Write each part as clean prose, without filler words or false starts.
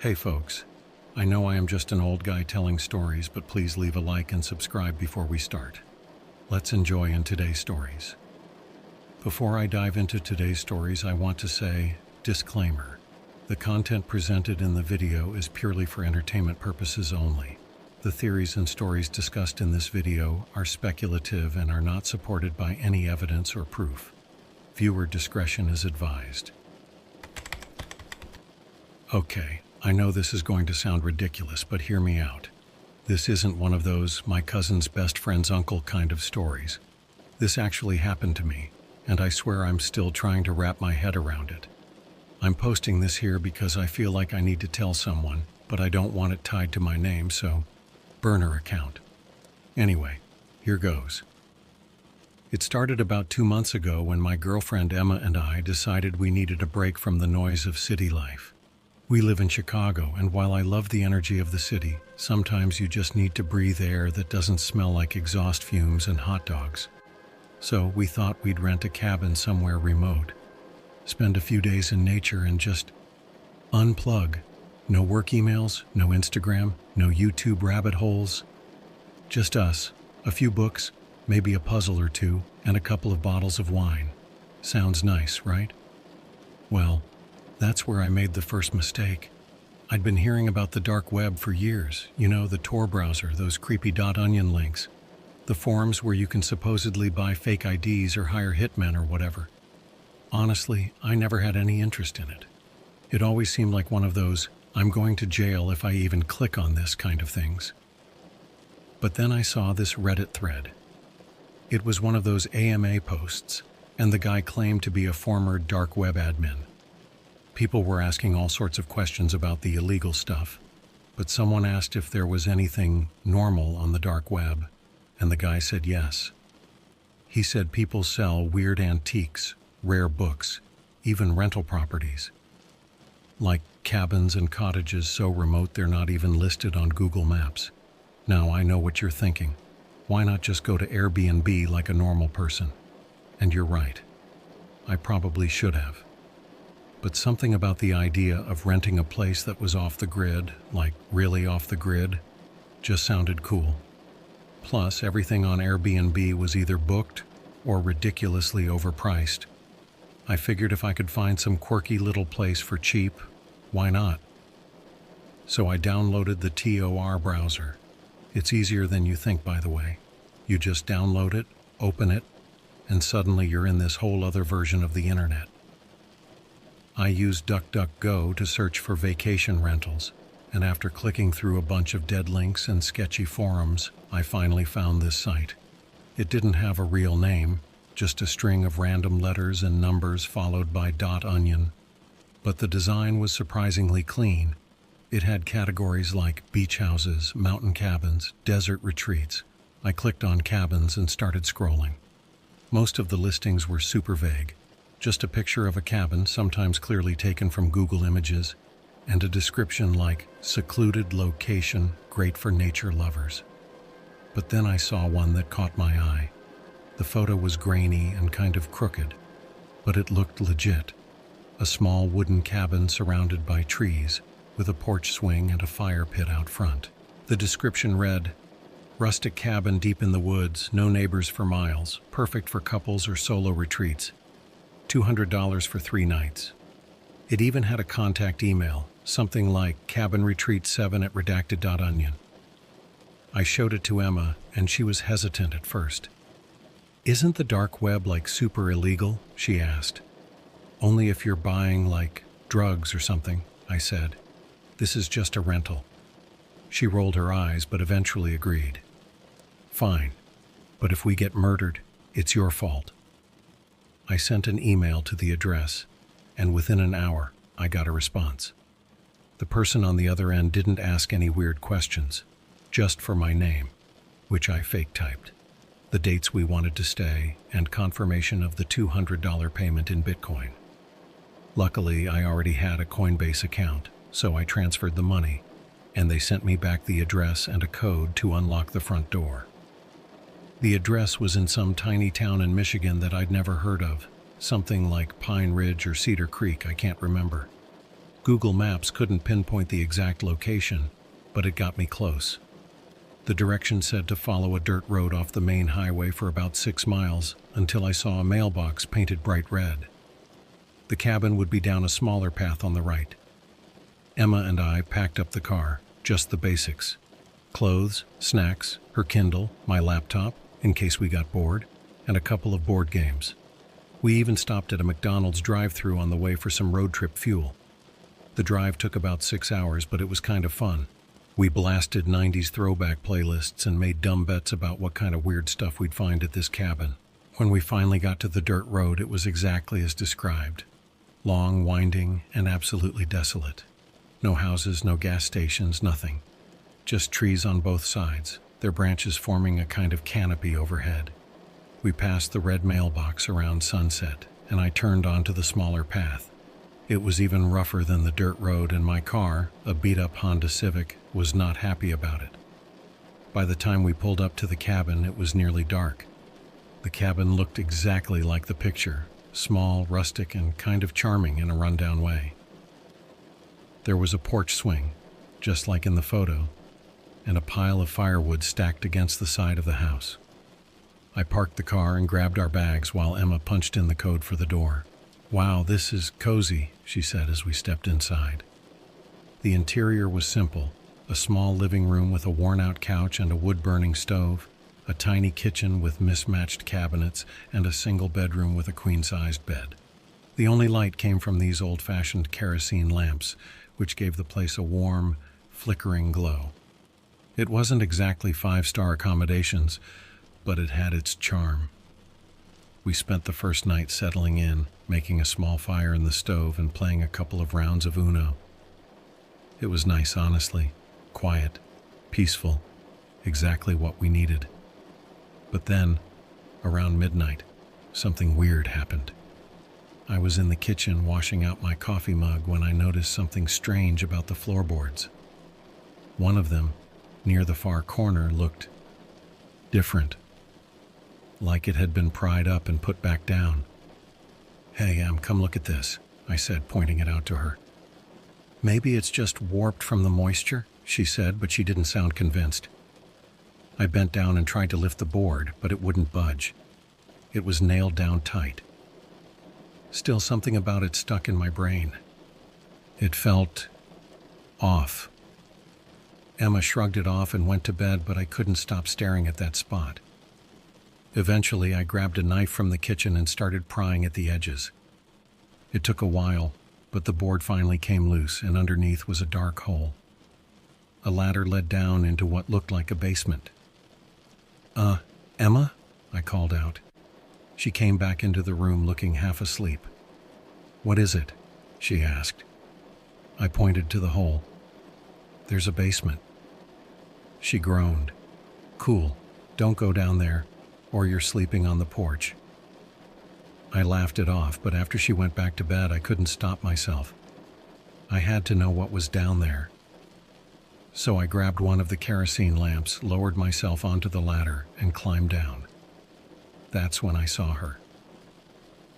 Hey folks, I know I am just an old guy telling stories, but please leave a like and subscribe before we start. Let's enjoy in today's stories. Before I dive into today's stories, I want to say, disclaimer. The content presented in the video is purely for entertainment purposes only. The theories and stories discussed in this video are speculative and are not supported by any evidence or proof. Viewer discretion is advised. Okay, I know this is going to sound ridiculous, but hear me out. This isn't one of those my cousin's best friend's uncle kind of stories. This actually happened to me, and I swear I'm still trying to wrap my head around it. I'm posting this here because I feel like I need to tell someone, but I don't want it tied to my name, so burner account. Anyway, here goes. It started about 2 months ago when my girlfriend Emma and I decided we needed a break from the noise of city life. We live in Chicago, and while I love the energy of the city, sometimes you just need to breathe air that doesn't smell like exhaust fumes and hot dogs. So we thought we'd rent a cabin somewhere remote, spend a few days in nature and just unplug. No work emails, no Instagram, no YouTube rabbit holes. Just us, a few books, maybe a puzzle or two, and a couple of bottles of wine. Sounds nice, right? Well, that's where I made the first mistake. I'd been hearing about the dark web for years, the Tor browser, those creepy .onion links, the forums where you can supposedly buy fake IDs or hire hitmen or whatever. Honestly, I never had any interest in it. It always seemed like one of those, I'm going to jail if I even click on this kind of things. But then I saw this Reddit thread. It was one of those AMA posts, and the guy claimed to be a former dark web admin. People were asking all sorts of questions about the illegal stuff, but someone asked if there was anything normal on the dark web, and the guy said yes. He said people sell weird antiques, rare books, even rental properties. Like cabins and cottages so remote they're not even listed on Google Maps. Now I know what you're thinking. Why not just go to Airbnb like a normal person? And you're right. I probably should have. But something about the idea of renting a place that was off the grid, like really off the grid, just sounded cool. Plus, everything on Airbnb was either booked or ridiculously overpriced. I figured if I could find some quirky little place for cheap, why not? So I downloaded the Tor browser. It's easier than you think, by the way. You just download it, open it, and suddenly you're in this whole other version of the internet. I used DuckDuckGo to search for vacation rentals, and after clicking through a bunch of dead links and sketchy forums, I finally found this site. It didn't have a real name, just a string of random letters and numbers followed by .onion. But the design was surprisingly clean. It had categories like beach houses, mountain cabins, desert retreats. I clicked on cabins and started scrolling. Most of the listings were super vague. Just a picture of a cabin, sometimes clearly taken from Google Images, and a description like, secluded location, great for nature lovers. But then I saw one that caught my eye. The photo was grainy and kind of crooked, but it looked legit. A small wooden cabin surrounded by trees, with a porch swing and a fire pit out front. The description read, rustic cabin deep in the woods, no neighbors for miles, perfect for couples or solo retreats. $200 for 3 nights. It even had a contact email, something like cabinretreat7@redacted.onion. I showed it to Emma, and she was hesitant at first. Isn't the dark web like super illegal? She asked. Only if you're buying like drugs or something, I said. This is just a rental. She rolled her eyes, but eventually agreed. Fine, but if we get murdered, it's your fault. I sent an email to the address, and within an hour, I got a response. The person on the other end didn't ask any weird questions, just for my name, which I fake-typed, the dates we wanted to stay, and confirmation of the $200 payment in Bitcoin. Luckily, I already had a Coinbase account, so I transferred the money, and they sent me back the address and a code to unlock the front door. The address was in some tiny town in Michigan that I'd never heard of, something like Pine Ridge or Cedar Creek, I can't remember. Google Maps couldn't pinpoint the exact location, but it got me close. The direction said to follow a dirt road off the main highway for about 6 miles until I saw a mailbox painted bright red. The cabin would be down a smaller path on the right. Emma and I packed up the car, just the basics. Clothes, snacks, her Kindle, my laptop, in case we got bored, and a couple of board games. We even stopped at a McDonald's drive-thru on the way for some road trip fuel. The drive took about 6 hours, but it was kind of fun. We blasted 90s throwback playlists and made dumb bets about what kind of weird stuff we'd find at this cabin. When we finally got to the dirt road, it was exactly as described. Long, winding, and absolutely desolate. No houses, no gas stations, nothing. Just trees on both sides, their branches forming a kind of canopy overhead. We passed the red mailbox around sunset, and I turned onto the smaller path. It was even rougher than the dirt road, and my car, a beat-up Honda Civic, was not happy about it. By the time we pulled up to the cabin, it was nearly dark. The cabin looked exactly like the picture, small, rustic, and kind of charming in a rundown way. There was a porch swing, just like in the photo, and a pile of firewood stacked against the side of the house. I parked the car and grabbed our bags while Emma punched in the code for the door. "Wow, this is cozy," she said as we stepped inside. The interior was simple, a small living room with a worn-out couch and a wood-burning stove, a tiny kitchen with mismatched cabinets, and a single bedroom with a queen-sized bed. The only light came from these old-fashioned kerosene lamps, which gave the place a warm, flickering glow. It wasn't exactly 5-star accommodations, but it had its charm. We spent the first night settling in, making a small fire in the stove and playing a couple of rounds of Uno. It was nice, honestly. Quiet, peaceful, exactly what we needed. But then, around midnight, something weird happened. I was in the kitchen washing out my coffee mug when I noticed something strange about the floorboards. One of them, near the far corner, looked different, like it had been pried up and put back down. "Hey, come look at this," I said, pointing it out to her. "Maybe it's just warped from the moisture," she said, but she didn't sound convinced. I bent down and tried to lift the board, but it wouldn't budge. It was nailed down tight. Still, something about it stuck in my brain. It felt off. Emma shrugged it off and went to bed, but I couldn't stop staring at that spot. Eventually, I grabbed a knife from the kitchen and started prying at the edges. It took a while, but the board finally came loose, and underneath was a dark hole. A ladder led down into what looked like a basement. Emma?" I called out. She came back into the room looking half asleep. "What is it?" she asked. I pointed to the hole. "There's a basement." She groaned. "Cool, don't go down there, or you're sleeping on the porch." I laughed it off, but after she went back to bed, I couldn't stop myself. I had to know what was down there. So I grabbed one of the kerosene lamps, lowered myself onto the ladder, and climbed down. That's when I saw her.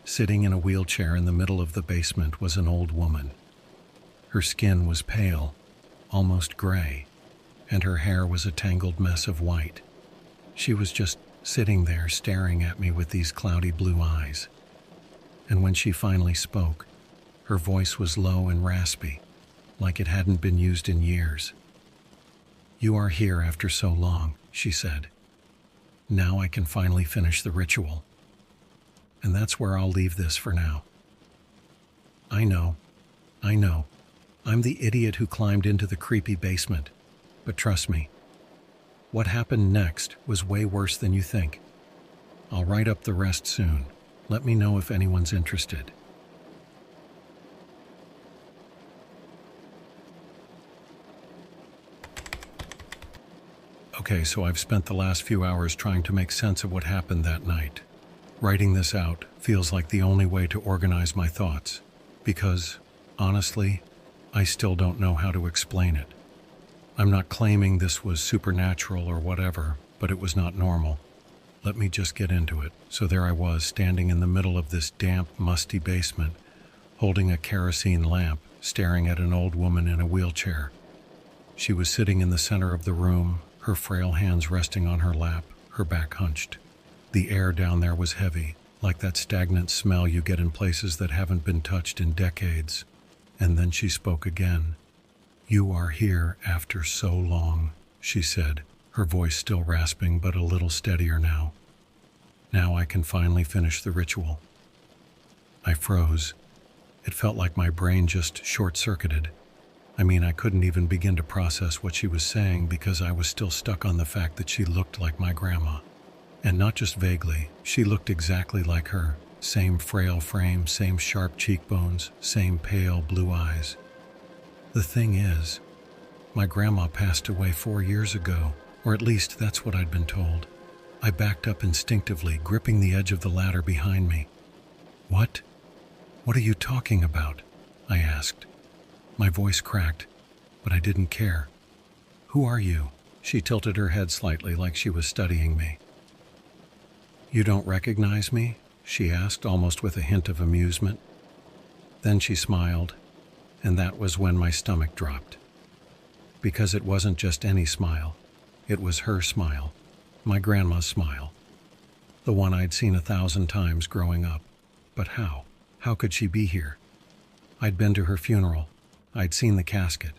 Sitting in a wheelchair in the middle of the basement was an old woman. Her skin was pale, almost gray, and her hair was a tangled mess of white. She was just sitting there staring at me with these cloudy blue eyes. And when she finally spoke, her voice was low and raspy, like it hadn't been used in years. "You are here after so long," she said. "Now I can finally finish the ritual. And that's where I'll leave this for now. I know. I'm the idiot who climbed into the creepy basement. But trust me, what happened next was way worse than you think. I'll write up the rest soon. Let me know if anyone's interested." Okay, so I've spent the last few hours trying to make sense of what happened that night. Writing this out feels like the only way to organize my thoughts, because, honestly, I still don't know how to explain it. I'm not claiming this was supernatural or whatever, but it was not normal. Let me just get into it. So there I was, standing in the middle of this damp, musty basement, holding a kerosene lamp, staring at an old woman in a wheelchair. She was sitting in the center of the room, her frail hands resting on her lap, her back hunched. The air down there was heavy, like that stagnant smell you get in places that haven't been touched in decades. And then she spoke again. "You are here after so long," she said, her voice still rasping but a little steadier now. "Now I can finally finish the ritual." I froze. It felt like my brain just short-circuited. I couldn't even begin to process what she was saying because I was still stuck on the fact that she looked like my grandma. And not just vaguely, she looked exactly like her. Same frail frame, same sharp cheekbones, same pale blue eyes. The thing is, my grandma passed away 4 years ago, or at least that's what I'd been told. I backed up instinctively, gripping the edge of the ladder behind me. "What? What are you talking about?" I asked. My voice cracked, but I didn't care. "Who are you?" She tilted her head slightly like she was studying me. "You don't recognize me?" she asked, almost with a hint of amusement. Then she smiled, and that was when my stomach dropped. Because it wasn't just any smile. It was her smile, my grandma's smile. The one I'd seen 1,000 times growing up. But how? How could she be here? I'd been to her funeral. I'd seen the casket.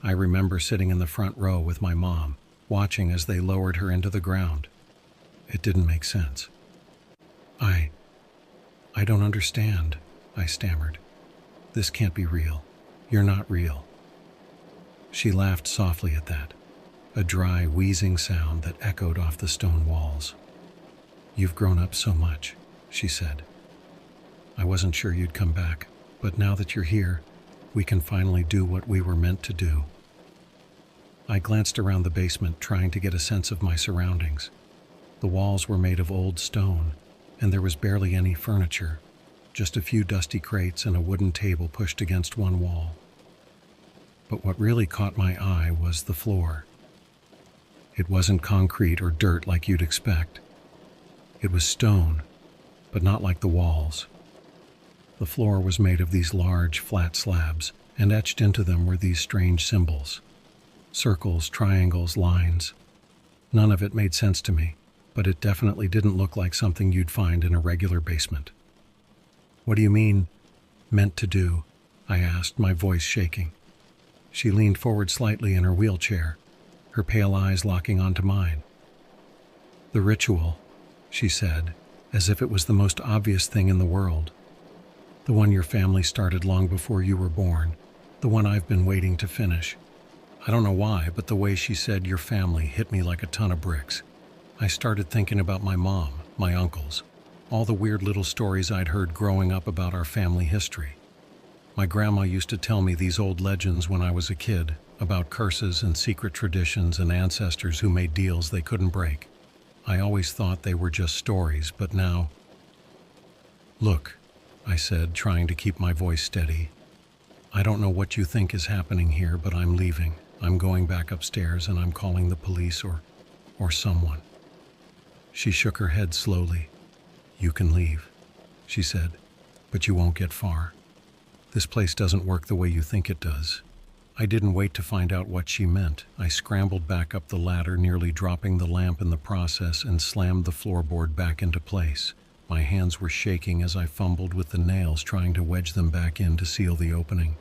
I remember sitting in the front row with my mom, watching as they lowered her into the ground. It didn't make sense. I don't understand," I stammered. "This can't be real. You're not real." She laughed softly at that, a dry, wheezing sound that echoed off the stone walls. "You've grown up so much," she said. "I wasn't sure you'd come back, but now that you're here, we can finally do what we were meant to do." I glanced around the basement, trying to get a sense of my surroundings. The walls were made of old stone, and there was barely any furniture, just a few dusty crates and a wooden table pushed against one wall. But what really caught my eye was the floor. It wasn't concrete or dirt like you'd expect. It was stone, but not like the walls. The floor was made of these large, flat slabs, and etched into them were these strange symbols. Circles, triangles, lines. None of it made sense to me, but it definitely didn't look like something you'd find in a regular basement. "What do you mean, meant to do?" I asked, my voice shaking. She leaned forward slightly in her wheelchair, her pale eyes locking onto mine. "The ritual," she said, as if it was the most obvious thing in the world. "The one your family started long before you were born, the one I've been waiting to finish." I don't know why, but the way she said "your family" hit me like a ton of bricks. I started thinking about my mom, my uncles, all the weird little stories I'd heard growing up about our family history. My grandma used to tell me these old legends when I was a kid, about curses and secret traditions and ancestors who made deals they couldn't break. I always thought they were just stories, but now... "Look," I said, trying to keep my voice steady. "I don't know what you think is happening here, but I'm leaving. I'm going back upstairs and I'm calling the police or someone." She shook her head slowly. "You can leave," she said, "but you won't get far. This place doesn't work the way you think it does." I didn't wait to find out what she meant. I scrambled back up the ladder, nearly dropping the lamp in the process, and slammed the floorboard back into place. My hands were shaking as I fumbled with the nails, trying to wedge them back in to seal the opening.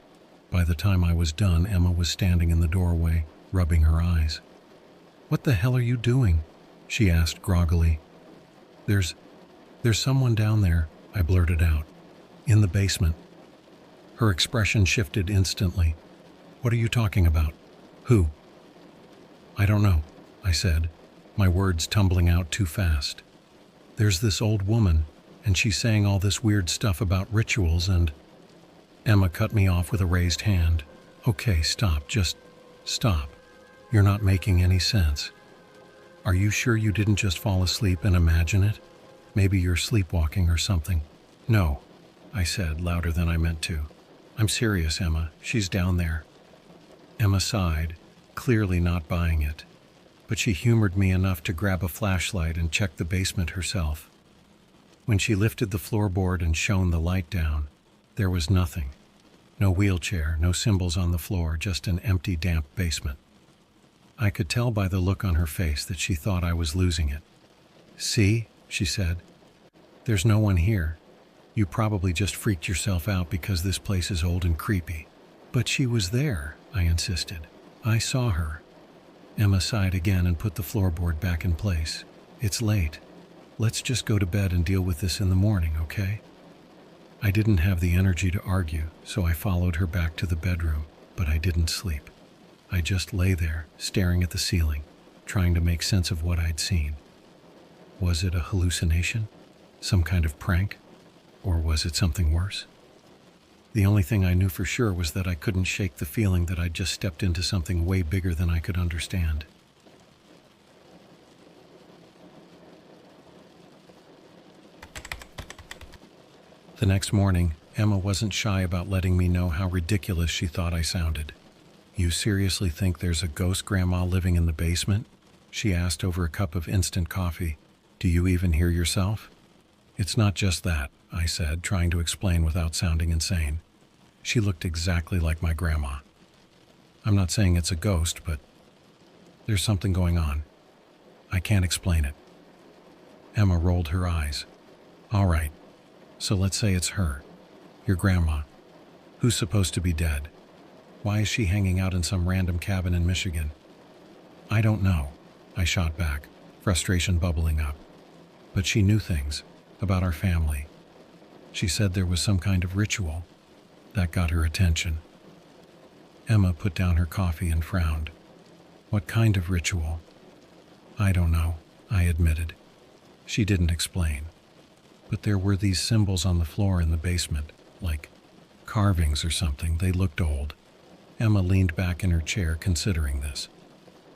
By the time I was done, Emma was standing in the doorway, rubbing her eyes. "What the hell are you doing?" she asked groggily. There's someone down there," I blurted out. "In the basement." Her expression shifted instantly. "What are you talking about? Who?" "I don't know," I said, my words tumbling out too fast. "There's this old woman, and she's saying all this weird stuff about rituals and..." Emma cut me off with a raised hand. "Okay, stop, just stop. You're not making any sense. Are you sure you didn't just fall asleep and imagine it? Maybe you're sleepwalking or something." "No," I said, louder than I meant to. "I'm serious, Emma. She's down there." Emma sighed, clearly not buying it, but she humored me enough to grab a flashlight and check the basement herself. When she lifted the floorboard and shone the light down, there was nothing. No wheelchair, no symbols on the floor, just an empty, damp basement. I could tell by the look on her face that she thought I was losing it. "See," she said, "there's no one here. You probably just freaked yourself out because this place is old and creepy." "But she was there," I insisted. "I saw her." Emma sighed again and put the floorboard back in place. "It's late. Let's just go to bed and deal with this in the morning, okay?" I didn't have the energy to argue, so I followed her back to the bedroom, but I didn't sleep. I just lay there, staring at the ceiling, trying to make sense of what I'd seen. Was it a hallucination? Some kind of prank? Or was it something worse? The only thing I knew for sure was that I couldn't shake the feeling that I'd just stepped into something way bigger than I could understand. The next morning, Emma wasn't shy about letting me know how ridiculous she thought I sounded. "You seriously think there's a ghost grandma living in the basement?" she asked over a cup of instant coffee. "Do you even hear yourself?" "It's not just that," I said, trying to explain without sounding insane. "She looked exactly like my grandma. I'm not saying it's a ghost, but there's something going on. I can't explain it." Emma rolled her eyes. "All right, so let's say it's her, your grandma. Who's supposed to be dead? Why is she hanging out in some random cabin in Michigan?" "I don't know," I shot back, frustration bubbling up. "But she knew things about our family. She said there was some kind of ritual that got her attention." Emma put down her coffee and frowned. "What kind of ritual?" "I don't know," I admitted. She didn't explain. But there were these symbols on the floor in the basement, like carvings or something. They looked old. Emma leaned back in her chair, considering this.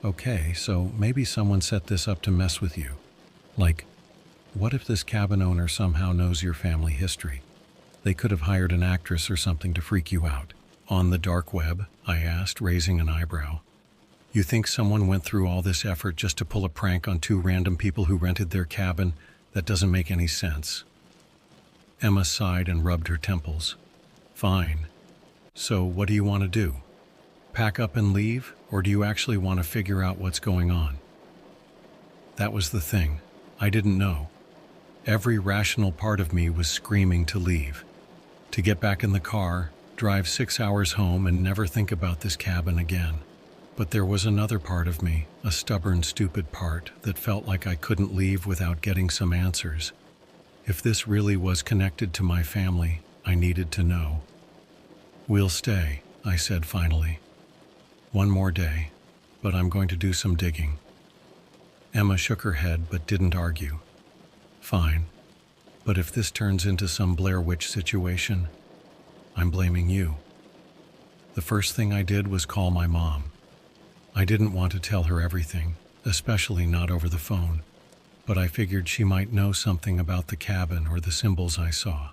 "Okay, so maybe someone set this up to mess with you. Like, what if this cabin owner somehow knows your family history? They could have hired an actress or something to freak you out." "On the dark web?" I asked, raising an eyebrow. "You think someone went through all this effort just to pull a prank on two random people who rented their cabin? That doesn't make any sense." Emma sighed and rubbed her temples. "Fine. So what do you want to do? Pack up and leave, or do you actually want to figure out what's going on?" That was the thing. I didn't know. Every rational part of me was screaming to leave. To get back in the car, drive 6 hours home, and never think about this cabin again. But there was another part of me, a stubborn, stupid part, that felt like I couldn't leave without getting some answers. If this really was connected to my family, I needed to know. "We'll stay," I said finally. "One more day, but I'm going to do some digging." Emma shook her head but didn't argue. "Fine, but if this turns into some Blair Witch situation, I'm blaming you." The first thing I did was call my mom. I didn't want to tell her everything, especially not over the phone, but I figured she might know something about the cabin or the symbols I saw.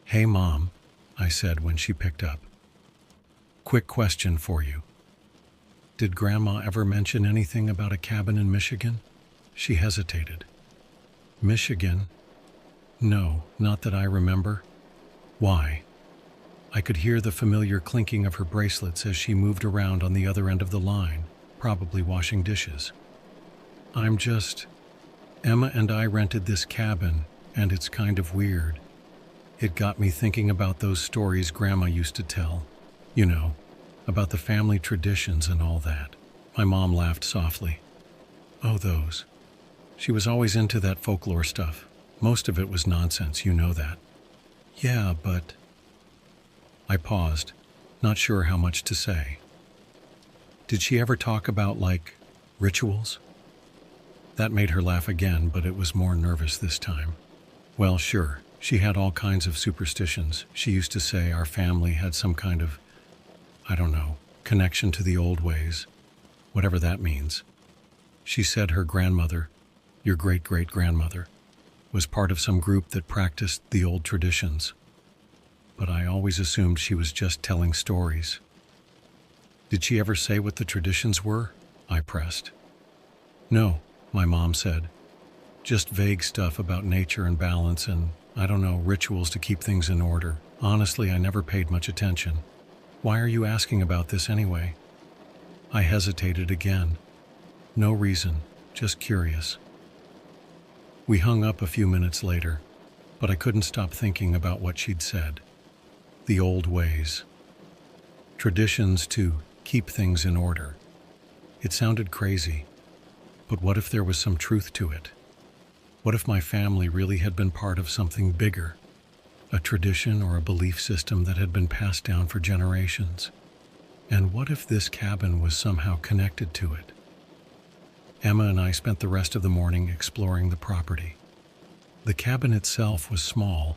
"Hey, Mom," I said when she picked up. "Quick question for you. Did Grandma ever mention anything about a cabin in Michigan?" She hesitated. "Michigan? No, not that I remember." "Why?" I could hear the familiar clinking of her bracelets as she moved around on the other end of the line, probably washing dishes. Emma and I rented this cabin, and it's kind of weird. It got me thinking about those stories Grandma used to tell. You know, about the family traditions and all that." My mom laughed softly. "Oh, those. She was always into that folklore stuff. Most of it was nonsense, you know that." "Yeah, but..." I paused, not sure how much to say. "Did she ever talk about, like, rituals?" That made her laugh again, but it was more nervous this time. "Well, sure. She had all kinds of superstitions. She used to say our family had some kind of, I don't know, connection to the old ways, whatever that means. She said her grandmother, your great-great-grandmother, was part of some group that practiced the old traditions. But I always assumed she was just telling stories." "Did she ever say what the traditions were?" I pressed. "No," my mom said. "Just vague stuff about nature and balance and, I don't know, rituals to keep things in order. Honestly, I never paid much attention. Why are you asking about this anyway? I hesitated again. No reason, just curious. We hung up a few minutes later, but I couldn't stop thinking about what she'd said. The old ways. Traditions to keep things in order. It sounded crazy, but what if there was some truth to it? What if my family really had been part of something bigger? A tradition or a belief system that had been passed down for generations? And what if this cabin was somehow connected to it? Emma and I spent the rest of the morning exploring the property. The cabin itself was small,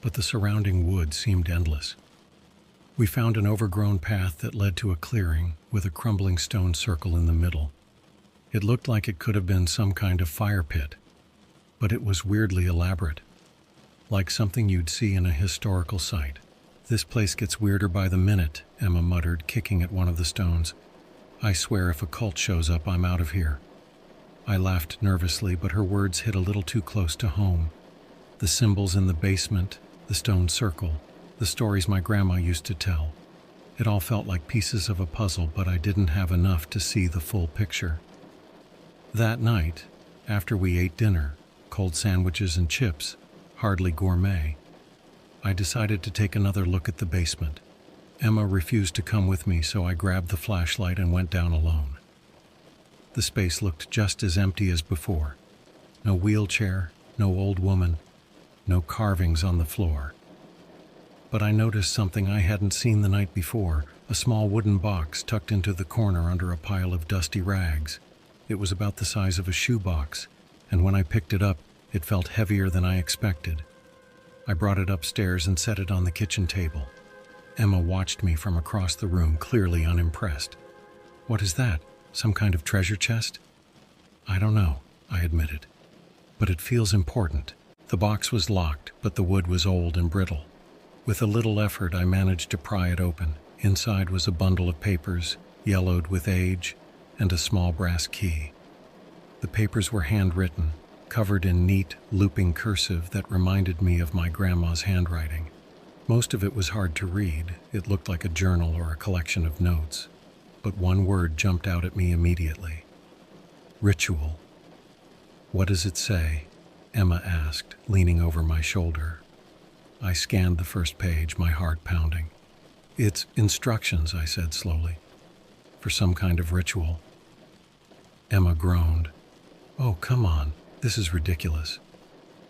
but the surrounding woods seemed endless. We found an overgrown path that led to a clearing with a crumbling stone circle in the middle. It looked like it could have been some kind of fire pit, but it was weirdly elaborate, like something you'd see in a historical site. "This place gets weirder by the minute," Emma muttered, kicking at one of the stones. "I swear if a cult shows up, I'm out of here." I laughed nervously, but her words hit a little too close to home. The symbols in the basement, the stone circle, the stories my grandma used to tell. It all felt like pieces of a puzzle, but I didn't have enough to see the full picture. That night, after we ate dinner, cold sandwiches and chips, hardly gourmet, I decided to take another look at the basement. Emma refused to come with me, so I grabbed the flashlight and went down alone. The space looked just as empty as before. No wheelchair, no old woman, no carvings on the floor. But I noticed something I hadn't seen the night before, a small wooden box tucked into the corner under a pile of dusty rags. It was about the size of a shoebox, and when I picked it up, it felt heavier than I expected. I brought it upstairs and set it on the kitchen table. Emma watched me from across the room, clearly unimpressed. "What is that? Some kind of treasure chest?" "I don't know," I admitted, "but it feels important." The box was locked, but the wood was old and brittle. With a little effort, I managed to pry it open. Inside was a bundle of papers, yellowed with age, and a small brass key. The papers were handwritten, covered in neat, looping cursive that reminded me of my grandma's handwriting. Most of it was hard to read. It looked like a journal or a collection of notes. But one word jumped out at me immediately. Ritual. "What does it say?" Emma asked, leaning over my shoulder. I scanned the first page, my heart pounding. "It's instructions," I said slowly, "for some kind of ritual." Emma groaned. "Oh, come on, this is ridiculous."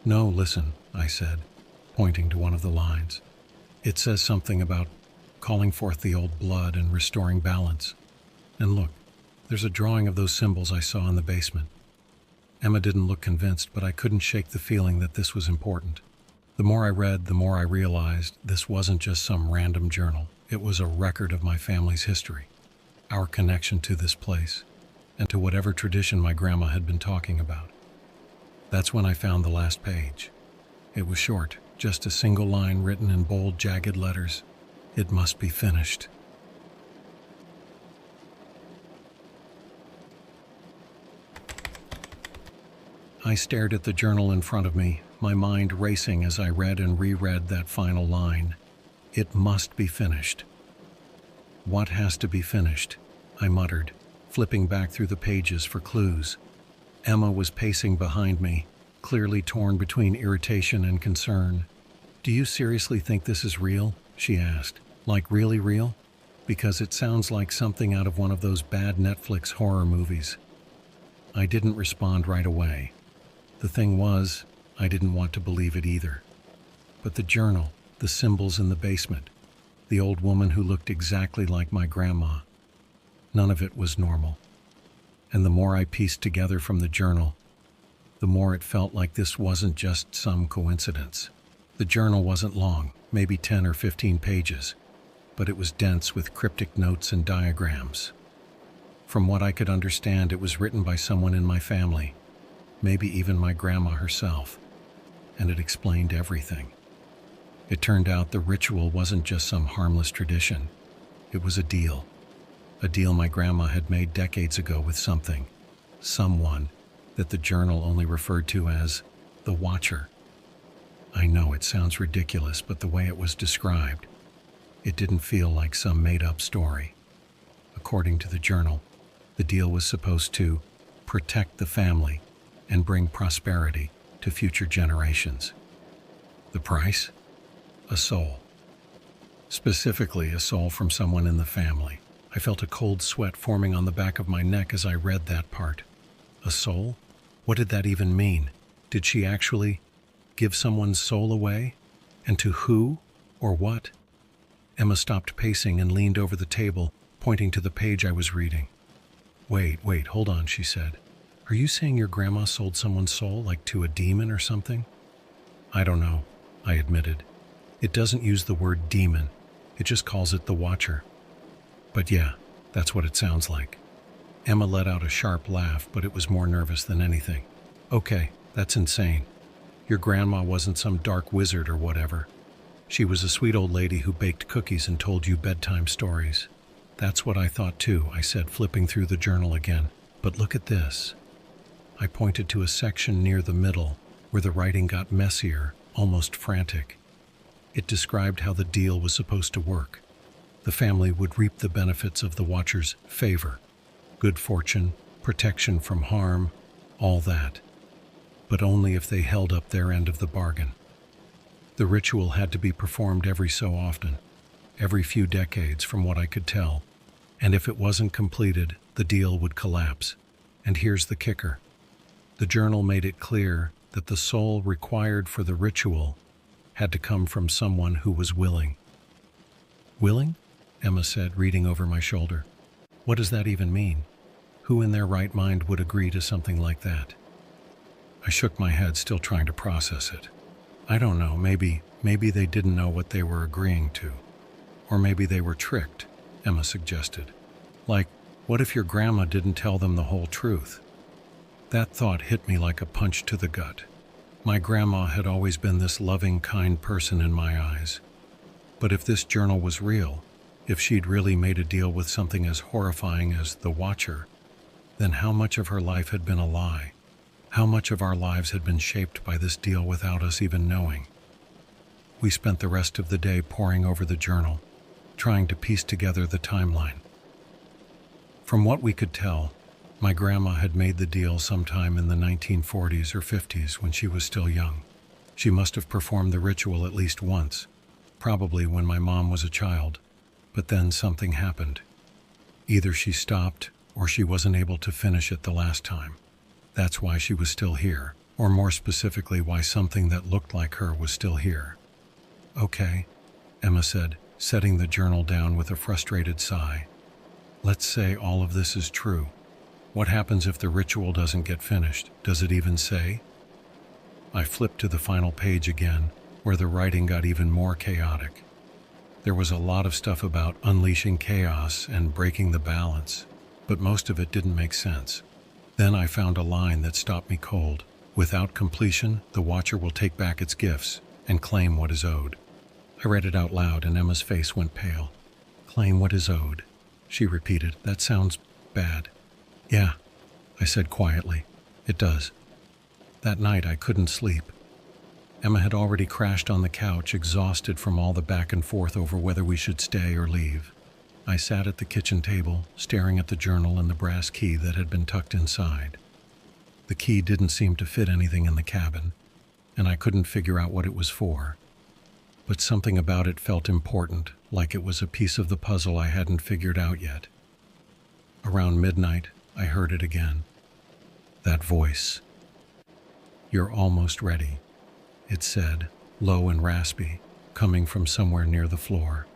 "No, listen," I said, pointing to one of the lines. "It says something about calling forth the old blood and restoring balance. And look, there's a drawing of those symbols I saw in the basement." Emma didn't look convinced, but I couldn't shake the feeling that this was important. The more I read, the more I realized this wasn't just some random journal. It was a record of my family's history, our connection to this place, and to whatever tradition my grandma had been talking about. That's when I found the last page. It was short, just a single line written in bold, jagged letters. "It must be finished." I stared at the journal in front of me, my mind racing as I read and reread that final line. It must be finished. "What has to be finished?" I muttered, flipping back through the pages for clues. Emma was pacing behind me, clearly torn between irritation and concern. "Do you seriously think this is real?" she asked. "Like really real? Because it sounds like something out of one of those bad Netflix horror movies." I didn't respond right away. The thing was, I didn't want to believe it either. But the journal, the symbols in the basement, the old woman who looked exactly like my grandma, none of it was normal. And the more I pieced together from the journal, the more it felt like this wasn't just some coincidence. The journal wasn't long, maybe 10 or 15 pages, but it was dense with cryptic notes and diagrams. From what I could understand, it was written by someone in my family, maybe even my grandma herself, and it explained everything. It turned out the ritual wasn't just some harmless tradition. It was a deal my grandma had made decades ago with someone that the journal only referred to as the Watcher. I know it sounds ridiculous, but the way it was described, it didn't feel like some made-up story. According to the journal, the deal was supposed to protect the family and bring prosperity to future generations. The price? A soul. Specifically, a soul from someone in the family. I felt a cold sweat forming on the back of my neck as I read that part. A soul? What did that even mean? Did she actually give someone's soul away? And to who or what? Emma stopped pacing and leaned over the table, pointing to the page I was reading. Wait, hold on, she said. Are you saying your grandma sold someone's soul, like to a demon or something? I don't know, I admitted. It doesn't use the word demon. It just calls it the Watcher. But yeah, that's what it sounds like. Emma let out a sharp laugh, but it was more nervous than anything. Okay, that's insane. Your grandma wasn't some dark wizard or whatever. She was a sweet old lady who baked cookies and told you bedtime stories. That's what I thought too, I said, flipping through the journal again. But look at this. I pointed to a section near the middle where the writing got messier, almost frantic. It described how the deal was supposed to work. The family would reap the benefits of the Watcher's favor. Good fortune, protection from harm, all that. But only if they held up their end of the bargain. The ritual had to be performed every so often, every few decades from what I could tell, and if it wasn't completed, the deal would collapse. And here's the kicker. The journal made it clear that the soul required for the ritual had to come from someone who was willing. Willing? Emma said, reading over my shoulder. What does that even mean? Who in their right mind would agree to something like that? I shook my head, still trying to process it. I don't know, maybe they didn't know what they were agreeing to. Or maybe they were tricked, Emma suggested. Like, what if your grandma didn't tell them the whole truth? That thought hit me like a punch to the gut. My grandma had always been this loving, kind person in my eyes. But if this journal was real, if she'd really made a deal with something as horrifying as the Watcher, then how much of her life had been a lie? How much of our lives had been shaped by this deal without us even knowing? We spent the rest of the day poring over the journal, trying to piece together the timeline. From what we could tell, my grandma had made the deal sometime in the 1940s or 50s when she was still young. She must have performed the ritual at least once, probably when my mom was a child, but then something happened. Either she stopped or she wasn't able to finish it the last time. That's why she was still here, or more specifically why something that looked like her was still here. Okay, Emma said, setting the journal down with a frustrated sigh. Let's say all of this is true. What happens if the ritual doesn't get finished? Does it even say? I flipped to the final page again, where the writing got even more chaotic. There was a lot of stuff about unleashing chaos and breaking the balance, but most of it didn't make sense. Then I found a line that stopped me cold. Without completion, the Watcher will take back its gifts and claim what is owed. I read it out loud and Emma's face went pale. Claim what is owed, she repeated. That sounds bad. Yeah, I said quietly. It does. That night I couldn't sleep. Emma had already crashed on the couch, exhausted from all the back and forth over whether we should stay or leave. I sat at the kitchen table, staring at the journal and the brass key that had been tucked inside. The key didn't seem to fit anything in the cabin, and I couldn't figure out what it was for. But something about it felt important, like it was a piece of the puzzle I hadn't figured out yet. Around midnight, I heard it again. That voice. You're almost ready, it said, low and raspy, coming from somewhere near the floor.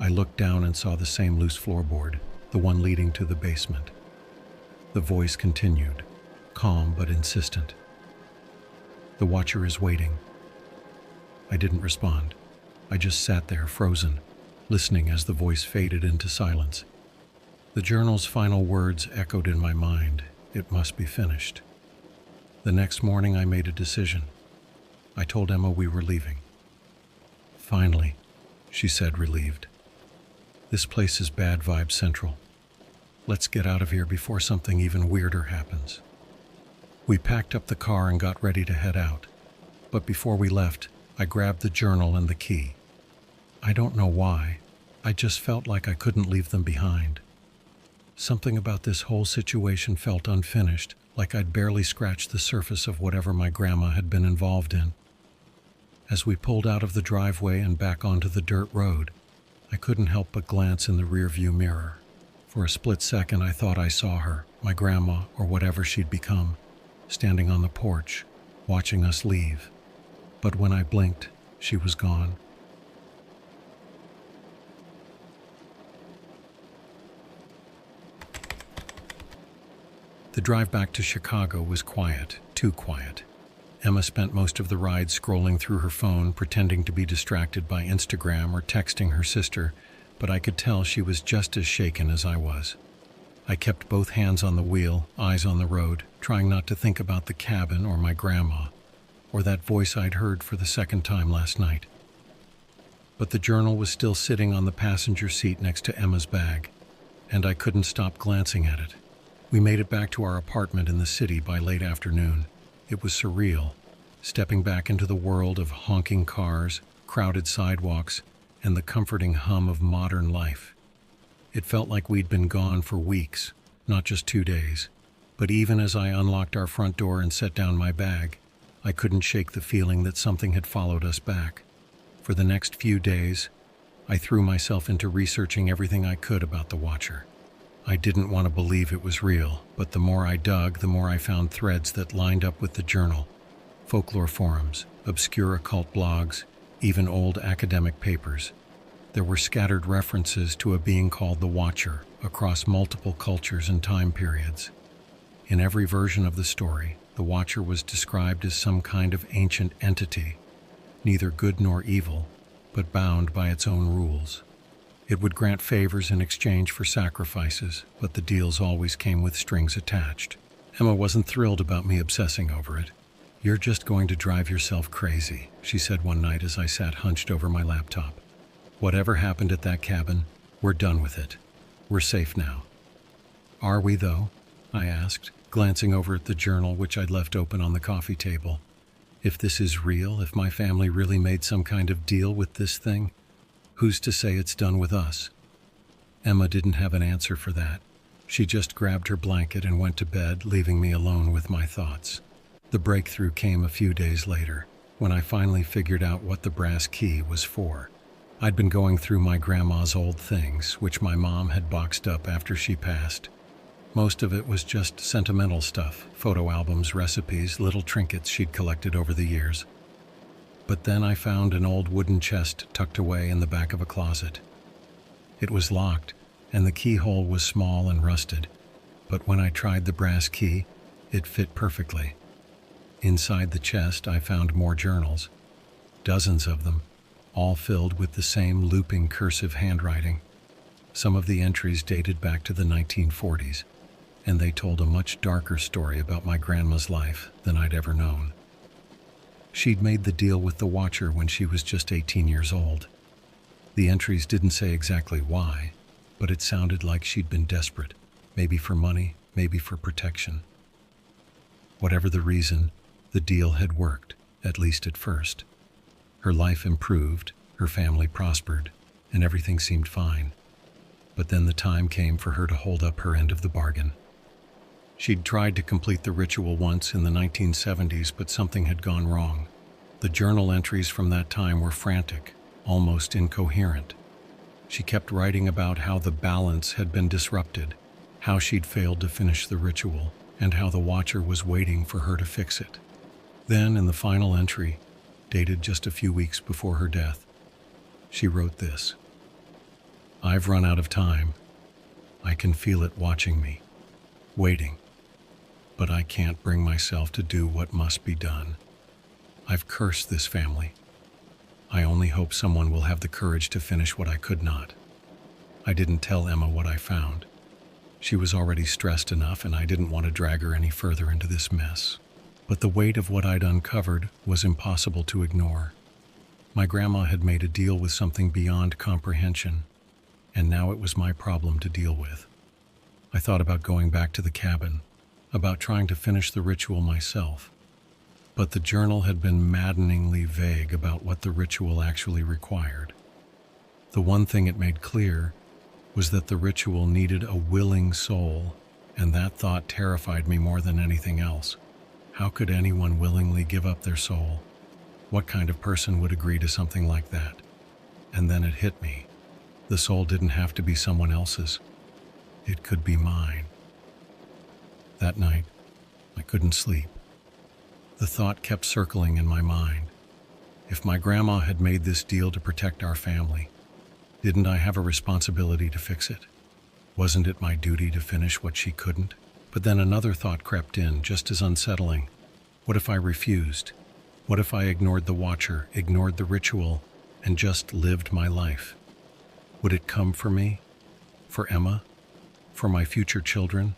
I looked down and saw the same loose floorboard, the one leading to the basement. The voice continued, calm but insistent. The Watcher is waiting. I didn't respond. I just sat there, frozen, listening as the voice faded into silence. The journal's final words echoed in my mind. It must be finished. The next morning I made a decision. I told Emma we were leaving. Finally, she said, relieved. This place is bad vibe central. Let's get out of here before something even weirder happens. We packed up the car and got ready to head out. But before we left, I grabbed the journal and the key. I don't know why. I just felt like I couldn't leave them behind. Something about this whole situation felt unfinished, like I'd barely scratched the surface of whatever my grandma had been involved in. As we pulled out of the driveway and back onto the dirt road, I couldn't help but glance in the rearview mirror. For a split second, I thought I saw her, my grandma, or whatever she'd become, standing on the porch, watching us leave. But when I blinked, she was gone. The drive back to Chicago was quiet, too quiet. Emma spent most of the ride scrolling through her phone, pretending to be distracted by Instagram or texting her sister, but I could tell she was just as shaken as I was. I kept both hands on the wheel, eyes on the road, trying not to think about the cabin or my grandma, or that voice I'd heard for the second time last night. But the journal was still sitting on the passenger seat next to Emma's bag, and I couldn't stop glancing at it. We made it back to our apartment in the city by late afternoon. It was surreal, stepping back into the world of honking cars, crowded sidewalks, and the comforting hum of modern life. It felt like we'd been gone for weeks, not just 2 days. But even as I unlocked our front door and set down my bag, I couldn't shake the feeling that something had followed us back. For the next few days, I threw myself into researching everything I could about the Watcher. I didn't want to believe it was real, but the more I dug, the more I found threads that lined up with the journal. Folklore forums, obscure occult blogs, even old academic papers. There were scattered references to a being called the Watcher across multiple cultures and time periods. In every version of the story, the Watcher was described as some kind of ancient entity, neither good nor evil, but bound by its own rules. It would grant favors in exchange for sacrifices, but the deals always came with strings attached. Emma wasn't thrilled about me obsessing over it. "You're just going to drive yourself crazy," she said one night as I sat hunched over my laptop. "Whatever happened at that cabin, we're done with it. We're safe now." "Are we, though?" I asked, glancing over at the journal which I'd left open on the coffee table. "If this is real, if my family really made some kind of deal with this thing, who's to say it's done with us?" Emma didn't have an answer for that. She just grabbed her blanket and went to bed, leaving me alone with my thoughts. The breakthrough came a few days later, when I finally figured out what the brass key was for. I'd been going through my grandma's old things, which my mom had boxed up after she passed. Most of it was just sentimental stuff, photo albums, recipes, little trinkets she'd collected over the years. But then I found an old wooden chest tucked away in the back of a closet. It was locked, and the keyhole was small and rusted, but when I tried the brass key, it fit perfectly. Inside the chest, I found more journals, dozens of them, all filled with the same looping cursive handwriting. Some of the entries dated back to the 1940s, and they told a much darker story about my grandma's life than I'd ever known. She'd made the deal with the Watcher when she was just 18 years old. The entries didn't say exactly why, but it sounded like she'd been desperate, maybe for money, maybe for protection. Whatever the reason, the deal had worked, at least at first. Her life improved, her family prospered, and everything seemed fine. But then the time came for her to hold up her end of the bargain. She'd tried to complete the ritual once in the 1970s, but something had gone wrong. The journal entries from that time were frantic, almost incoherent. She kept writing about how the balance had been disrupted, how she'd failed to finish the ritual, and how the Watcher was waiting for her to fix it. Then, in the final entry, dated just a few weeks before her death, she wrote this: "I've run out of time. I can feel it watching me, waiting. But I can't bring myself to do what must be done. I've cursed this family. I only hope someone will have the courage to finish what I could not." I didn't tell Emma what I found. She was already stressed enough, and I didn't want to drag her any further into this mess. But the weight of what I'd uncovered was impossible to ignore. My grandma had made a deal with something beyond comprehension, and now it was my problem to deal with. I thought about going back to the cabin, about trying to finish the ritual myself. But the journal had been maddeningly vague about what the ritual actually required. The one thing it made clear was that the ritual needed a willing soul, and that thought terrified me more than anything else. How could anyone willingly give up their soul? What kind of person would agree to something like that? And then it hit me. The soul didn't have to be someone else's. It could be mine. That night, I couldn't sleep. The thought kept circling in my mind. If my grandma had made this deal to protect our family, didn't I have a responsibility to fix it? Wasn't it my duty to finish what she couldn't? But then another thought crept in, just as unsettling. What if I refused? What if I ignored the watcher, ignored the ritual, and just lived my life? Would it come for me? For Emma? For my future children?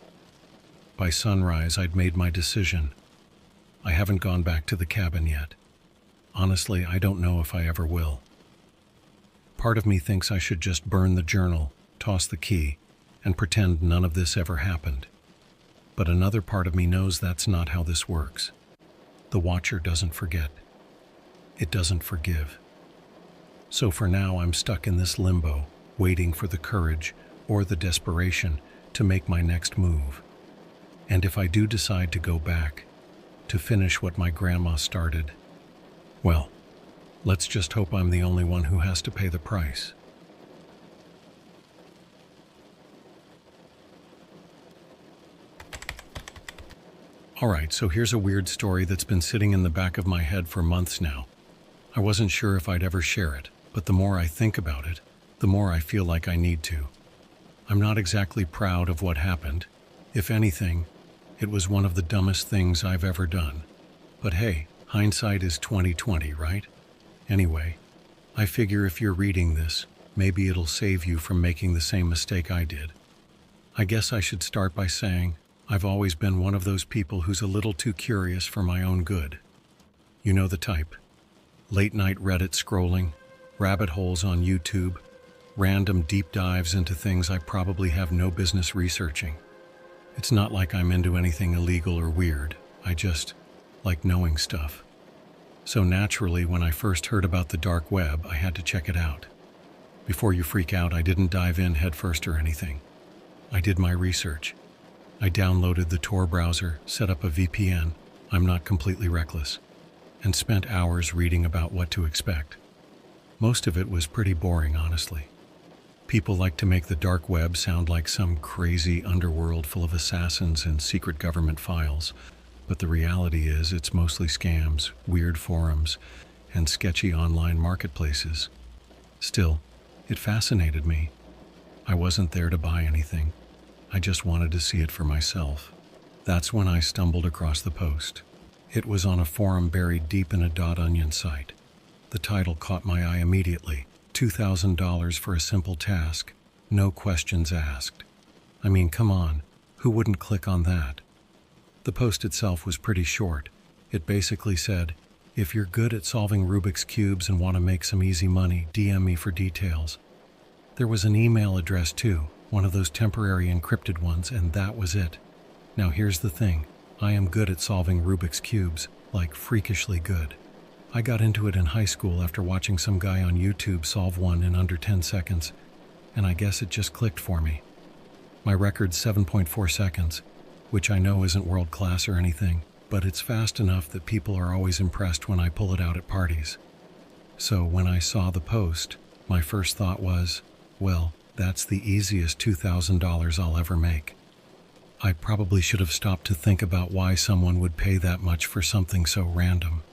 By sunrise, I'd made my decision. I haven't gone back to the cabin yet. Honestly, I don't know if I ever will. Part of me thinks I should just burn the journal, toss the key, and pretend none of this ever happened. But another part of me knows that's not how this works. The Watcher doesn't forget. It doesn't forgive. So for now, I'm stuck in this limbo, waiting for the courage or the desperation to make my next move. And if I do decide to go back, to finish what my grandma started, well, let's just hope I'm the only one who has to pay the price. Alright, so here's a weird story that's been sitting in the back of my head for months now. I wasn't sure if I'd ever share it, but the more I think about it, the more I feel like I need to. I'm not exactly proud of what happened. If anything, it was one of the dumbest things I've ever done. But hey, hindsight is 20/20, right? Anyway, I figure if you're reading this, maybe it'll save you from making the same mistake I did. I guess I should start by saying, I've always been one of those people who's a little too curious for my own good. You know the type. Late night Reddit scrolling, rabbit holes on YouTube, random deep dives into things I probably have no business researching. It's not like I'm into anything illegal or weird. I just like knowing stuff. So naturally, when I first heard about the dark web, I had to check it out. Before you freak out, I didn't dive in headfirst or anything. I did my research. I downloaded the Tor browser, set up a VPN, I'm not completely reckless, and spent hours reading about what to expect. Most of it was pretty boring, honestly. People like to make the dark web sound like some crazy underworld full of assassins and secret government files, but the reality is it's mostly scams, weird forums, and sketchy online marketplaces. Still, it fascinated me. I wasn't there to buy anything. I just wanted to see it for myself. That's when I stumbled across the post. It was on a forum buried deep in a .onion site. The title caught my eye immediately. $2,000 for a simple task. No questions asked. I mean, come on. Who wouldn't click on that? The post itself was pretty short. It basically said, if you're good at solving Rubik's Cubes and want to make some easy money, DM me for details. There was an email address too, one of those temporary encrypted ones, and that was it. Now here's the thing. I am good at solving Rubik's Cubes, like freakishly good. I got into it in high school after watching some guy on YouTube solve one in under 10 seconds, and I guess it just clicked for me. My record's 7.4 seconds, which I know isn't world class or anything, but it's fast enough that people are always impressed when I pull it out at parties. So when I saw the post, my first thought was, well, that's the easiest $2,000 I'll ever make. I probably should have stopped to think about why someone would pay that much for something so random.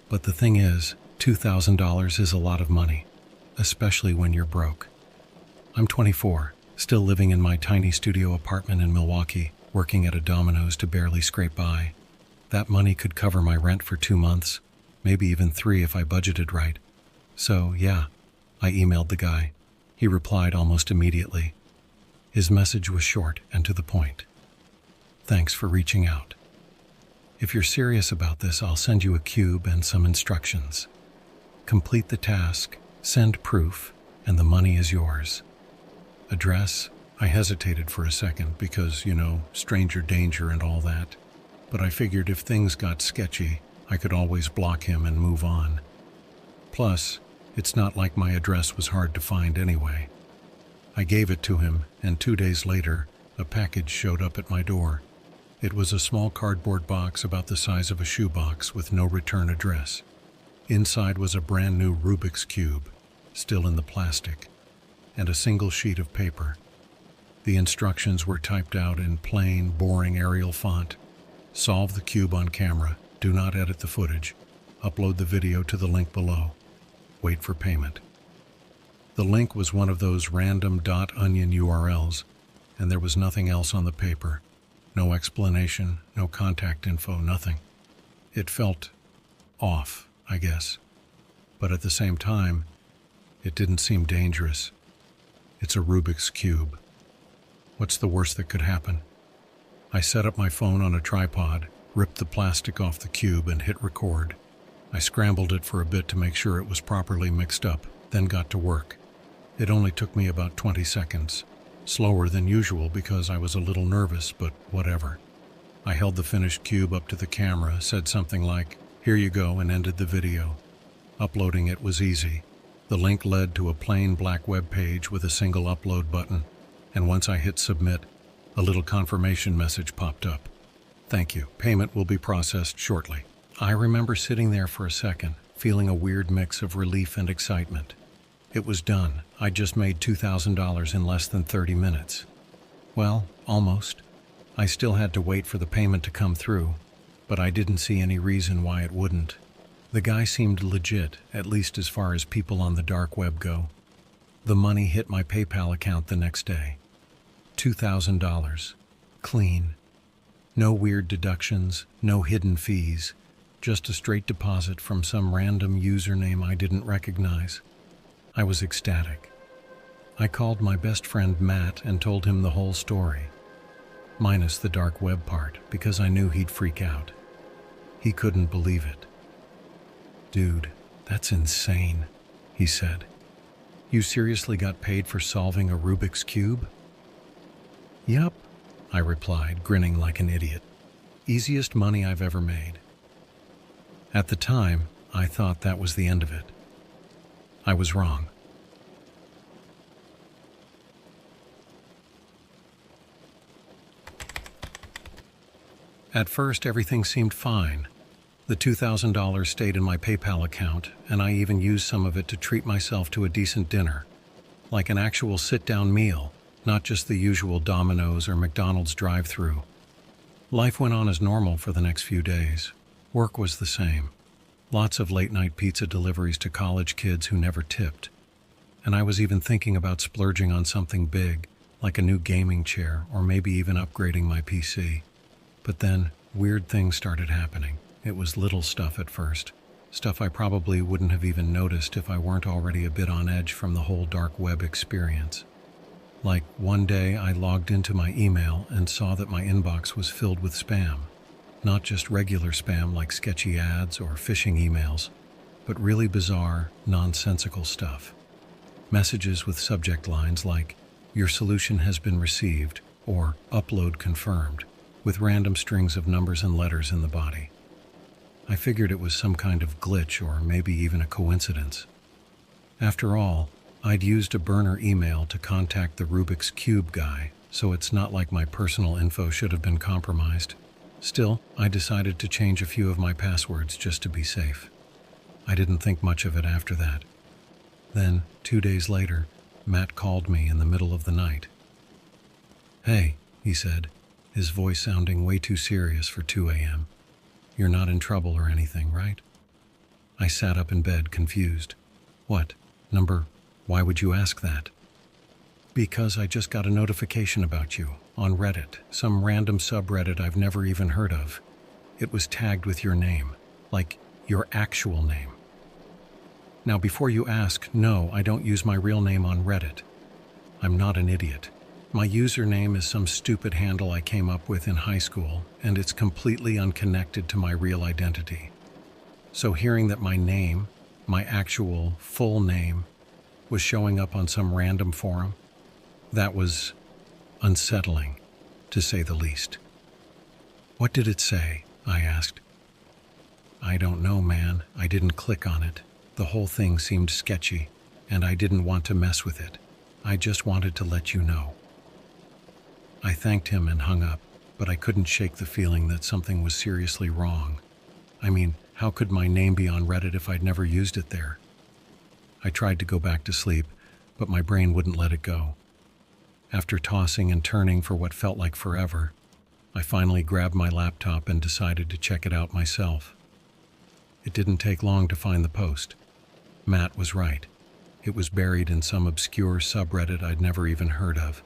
But the thing is, $2,000 is a lot of money, especially when you're broke. I'm 24, still living in my tiny studio apartment in Milwaukee, working at a Domino's to barely scrape by. That money could cover my rent for 2 months, maybe even 3 if I budgeted right. So, yeah, I emailed the guy. He replied almost immediately. His message was short and to the point. Thanks for reaching out. If you're serious about this, I'll send you a cube and some instructions. Complete the task, send proof, and the money is yours. Address? I hesitated for a second because, stranger danger and all that. But I figured if things got sketchy, I could always block him and move on. Plus, it's not like my address was hard to find anyway. I gave it to him, and 2 days later, a package showed up at my door. It was a small cardboard box about the size of a shoebox with no return address. Inside was a brand new Rubik's Cube, still in the plastic, and a single sheet of paper. The instructions were typed out in plain, boring Arial font. Solve the cube on camera. Do not edit the footage. Upload the video to the link below. Wait for payment. The link was one of those random .onion URLs, and there was nothing else on the paper. No explanation, no contact info, nothing. It felt off, I guess. But at the same time, it didn't seem dangerous. It's a Rubik's Cube. What's the worst that could happen? I set up my phone on a tripod, ripped the plastic off the cube, and hit record. I scrambled it for a bit to make sure it was properly mixed up, then got to work. It only took me about 20 seconds. Slower than usual because I was a little nervous, but whatever. I held the finished cube up to the camera, said something like, "Here you go," and ended the video. Uploading it was easy. The link led to a plain black web page with a single upload button, and once I hit submit, a little confirmation message popped up. "Thank you. Payment will be processed shortly." I remember sitting there for a second, feeling a weird mix of relief and excitement. It was done. I just made $2,000 in less than 30 minutes. Well, almost. I still had to wait for the payment to come through, but I didn't see any reason why it wouldn't. The guy seemed legit, at least as far as people on the dark web go. The money hit my PayPal account the next day. $2,000. Clean. No weird deductions, no hidden fees, just a straight deposit from some random username I didn't recognize. I was ecstatic. I called my best friend Matt and told him the whole story, minus the dark web part, because I knew he'd freak out. He couldn't believe it. "Dude, that's insane," he said. "You seriously got paid for solving a Rubik's Cube?" "Yup," I replied, grinning like an idiot. "Easiest money I've ever made." At the time, I thought that was the end of it. I was wrong. At first, everything seemed fine. The $2,000 stayed in my PayPal account, and I even used some of it to treat myself to a decent dinner, like an actual sit-down meal, not just the usual Domino's or McDonald's drive-thru. Life went on as normal for the next few days. Work was the same. Lots of late-night pizza deliveries to college kids who never tipped. And I was even thinking about splurging on something big, like a new gaming chair or maybe even upgrading my PC. But then, weird things started happening. It was little stuff at first. Stuff I probably wouldn't have even noticed if I weren't already a bit on edge from the whole dark web experience. Like, one day I logged into my email and saw that my inbox was filled with spam. Not just regular spam like sketchy ads or phishing emails, but really bizarre, nonsensical stuff. Messages with subject lines like, "Your solution has been received," or "Upload confirmed," with random strings of numbers and letters in the body. I figured it was some kind of glitch or maybe even a coincidence. After all, I'd used a burner email to contact the Rubik's Cube guy, so it's not like my personal info should have been compromised. Still, I decided to change a few of my passwords just to be safe. I didn't think much of it after that. Then, 2 days later, Matt called me in the middle of the night. "Hey," he said, his voice sounding way too serious for 2 a.m. "You're not in trouble or anything, right?" I sat up in bed, confused. "What? Number? Why would you ask that?" "Because I just got a notification about you, on Reddit, some random subreddit I've never even heard of. It was tagged with your name, like your actual name." Now before you ask, no, I don't use my real name on Reddit. I'm not an idiot. My username is some stupid handle I came up with in high school, and it's completely unconnected to my real identity. So hearing that my name, my actual full name, was showing up on some random forum, that was unsettling, to say the least. "What did it say?" I asked. I don't know, man. I didn't click on it. The whole thing seemed sketchy, and I didn't want to mess with it. I just wanted to let you know. I thanked him and hung up, but I couldn't shake the feeling that something was seriously wrong. I mean, how could my name be on Reddit if I'd never used it there? I tried to go back to sleep, but my brain wouldn't let it go. After tossing and turning for what felt like forever, I finally grabbed my laptop and decided to check it out myself. It didn't take long to find the post. Matt was right. It was buried in some obscure subreddit I'd never even heard of.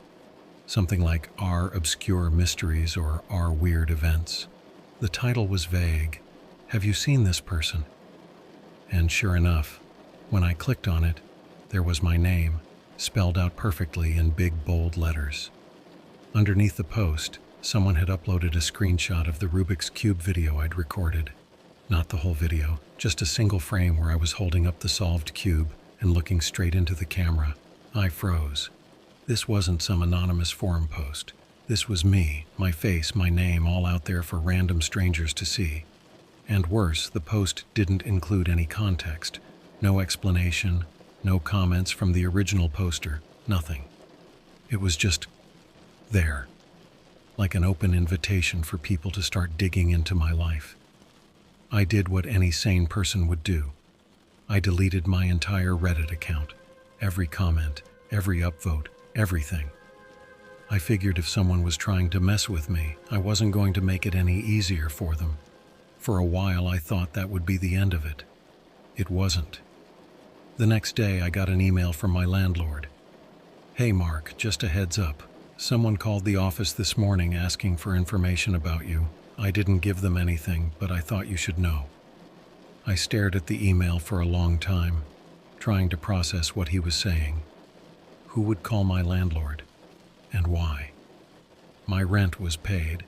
Something like R Obscure Mysteries or R Weird Events. The title was vague. Have you seen this person? And sure enough, when I clicked on it, there was my name, spelled out perfectly in big bold letters. Underneath the post, someone had uploaded a screenshot of the Rubik's Cube video I'd recorded. Not the whole video, just a single frame where I was holding up the solved cube and looking straight into the camera. I froze. This wasn't some anonymous forum post. This was me, my face, my name, all out there for random strangers to see. And worse, the post didn't include any context. No explanation, no comments from the original poster, nothing. It was just there, like an open invitation for people to start digging into my life. I did what any sane person would do. I deleted my entire Reddit account, every comment, every upvote, everything. I figured if someone was trying to mess with me, I wasn't going to make it any easier for them. For a while, I thought that would be the end of it. It wasn't. The next day, I got an email from my landlord. "Hey Mark, just a heads up. Someone called the office this morning asking for information about you. I didn't give them anything, but I thought you should know." I stared at the email for a long time, trying to process what he was saying. Who would call my landlord? And why? My rent was paid,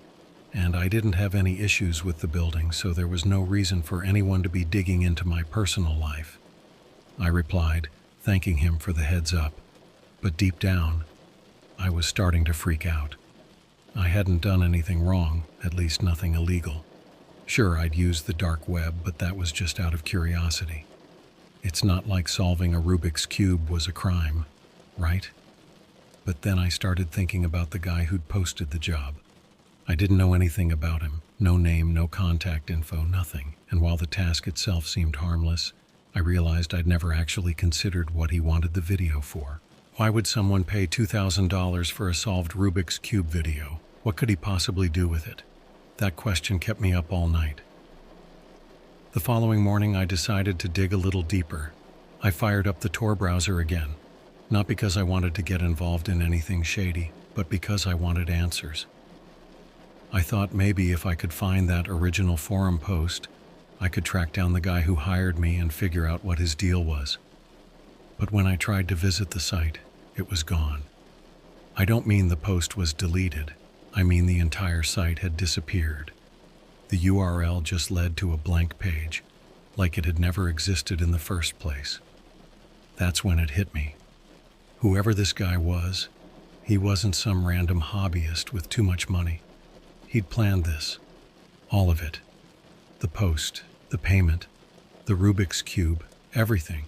and I didn't have any issues with the building, so there was no reason for anyone to be digging into my personal life. I replied, thanking him for the heads up, but deep down, I was starting to freak out. I hadn't done anything wrong, at least nothing illegal. Sure, I'd used the dark web, but that was just out of curiosity. It's not like solving a Rubik's Cube was a crime, right? But then I started thinking about the guy who'd posted the job. I didn't know anything about him, no name, no contact info, nothing. And while the task itself seemed harmless, I realized I'd never actually considered what he wanted the video for. Why would someone pay $2,000 for a solved Rubik's Cube video? What could he possibly do with it? That question kept me up all night. The following morning, I decided to dig a little deeper. I fired up the Tor browser again, not because I wanted to get involved in anything shady, but because I wanted answers. I thought maybe if I could find that original forum post, I could track down the guy who hired me and figure out what his deal was. But when I tried to visit the site, it was gone. I don't mean the post was deleted. I mean the entire site had disappeared. The URL just led to a blank page, like it had never existed in the first place. That's when it hit me. Whoever this guy was, he wasn't some random hobbyist with too much money. He'd planned this. All of it. The post, the payment, the Rubik's Cube, everything.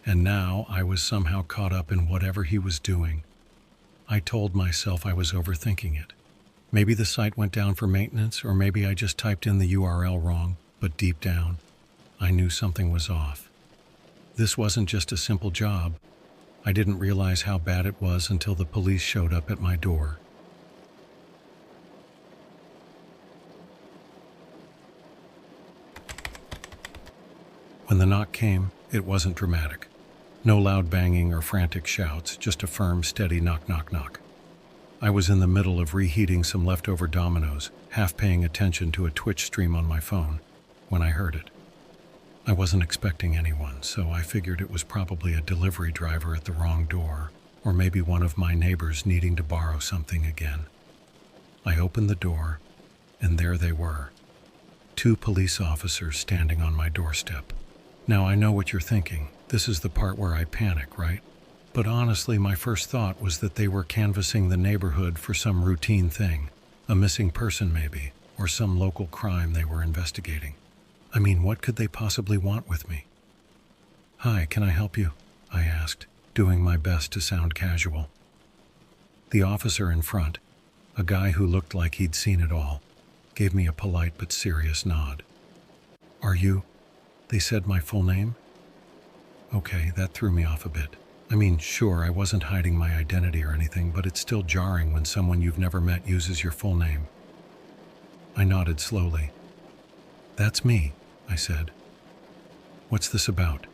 And now I was somehow caught up in whatever he was doing. I told myself I was overthinking it. Maybe the site went down for maintenance, or maybe I just typed in the URL wrong, but deep down, I knew something was off. This wasn't just a simple job. I didn't realize how bad it was until the police showed up at my door. When the knock came, it wasn't dramatic. No loud banging or frantic shouts, just a firm, steady knock, knock, knock. I was in the middle of reheating some leftover Dominoes, half paying attention to a Twitch stream on my phone, when I heard it. I wasn't expecting anyone, so I figured it was probably a delivery driver at the wrong door, or maybe one of my neighbors needing to borrow something again. I opened the door, and there they were. 2 police officers standing on my doorstep. Now I know what you're thinking. This is the part where I panic, right? But honestly, my first thought was that they were canvassing the neighborhood for some routine thing, a missing person maybe, or some local crime they were investigating. I mean, what could they possibly want with me? "Hi, can I help you?" I asked, doing my best to sound casual. The officer in front, a guy who looked like he'd seen it all, gave me a polite but serious nod. "Are you?" They said my full name. Okay, that threw me off a bit. I mean, sure, I wasn't hiding my identity or anything, but it's still jarring when someone you've never met uses your full name. I nodded slowly. "That's me," I said. "What's this about?"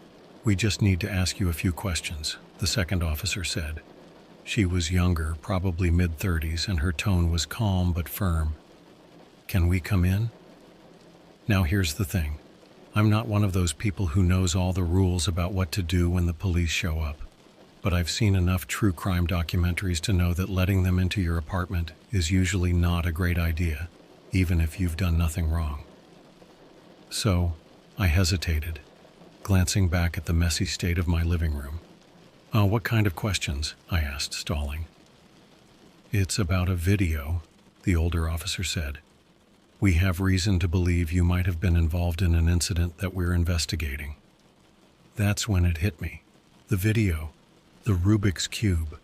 "We just need to ask you a few questions," the second officer said. She was younger, probably mid-30s, and her tone was calm but firm. "Can we come in?" Now here's the thing. I'm not one of those people who knows all the rules about what to do when the police show up. But I've seen enough true crime documentaries to know that letting them into your apartment is usually not a great idea, even if you've done nothing wrong. So, I hesitated, glancing back at the messy state of my living room. What kind of questions?" I asked, stalling. "It's about a video," the older officer said. "We have reason to believe you might have been involved in an incident that we're investigating." That's when it hit me. The video. The Rubik's Cube.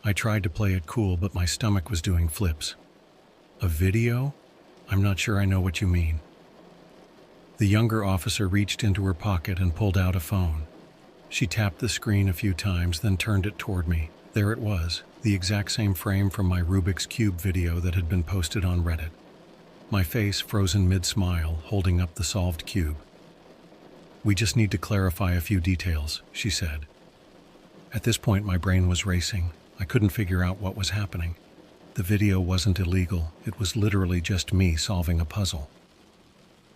I tried to play it cool, but my stomach was doing flips. "A video? I'm not sure I know what you mean." The younger officer reached into her pocket and pulled out a phone. She tapped the screen a few times, then turned it toward me. There it was, the exact same frame from my Rubik's Cube video that had been posted on Reddit. My face frozen mid-smile, holding up the solved cube. "We just need to clarify a few details," she said. At this point, my brain was racing. I couldn't figure out what was happening. The video wasn't illegal. It was literally just me solving a puzzle.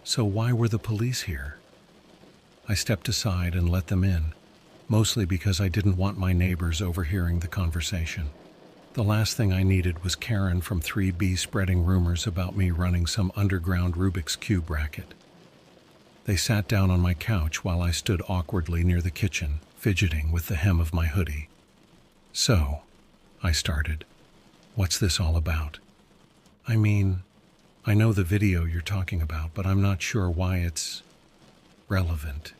So why were the police here? I stepped aside and let them in, mostly because I didn't want my neighbors overhearing the conversation. The last thing I needed was Karen from 3B spreading rumors about me running some underground Rubik's Cube racket. They sat down on my couch while I stood awkwardly near the kitchen, fidgeting with the hem of my hoodie. "So," I started, "what's this all about?" "I mean, I know the video you're talking about, but I'm not sure why it's relevant."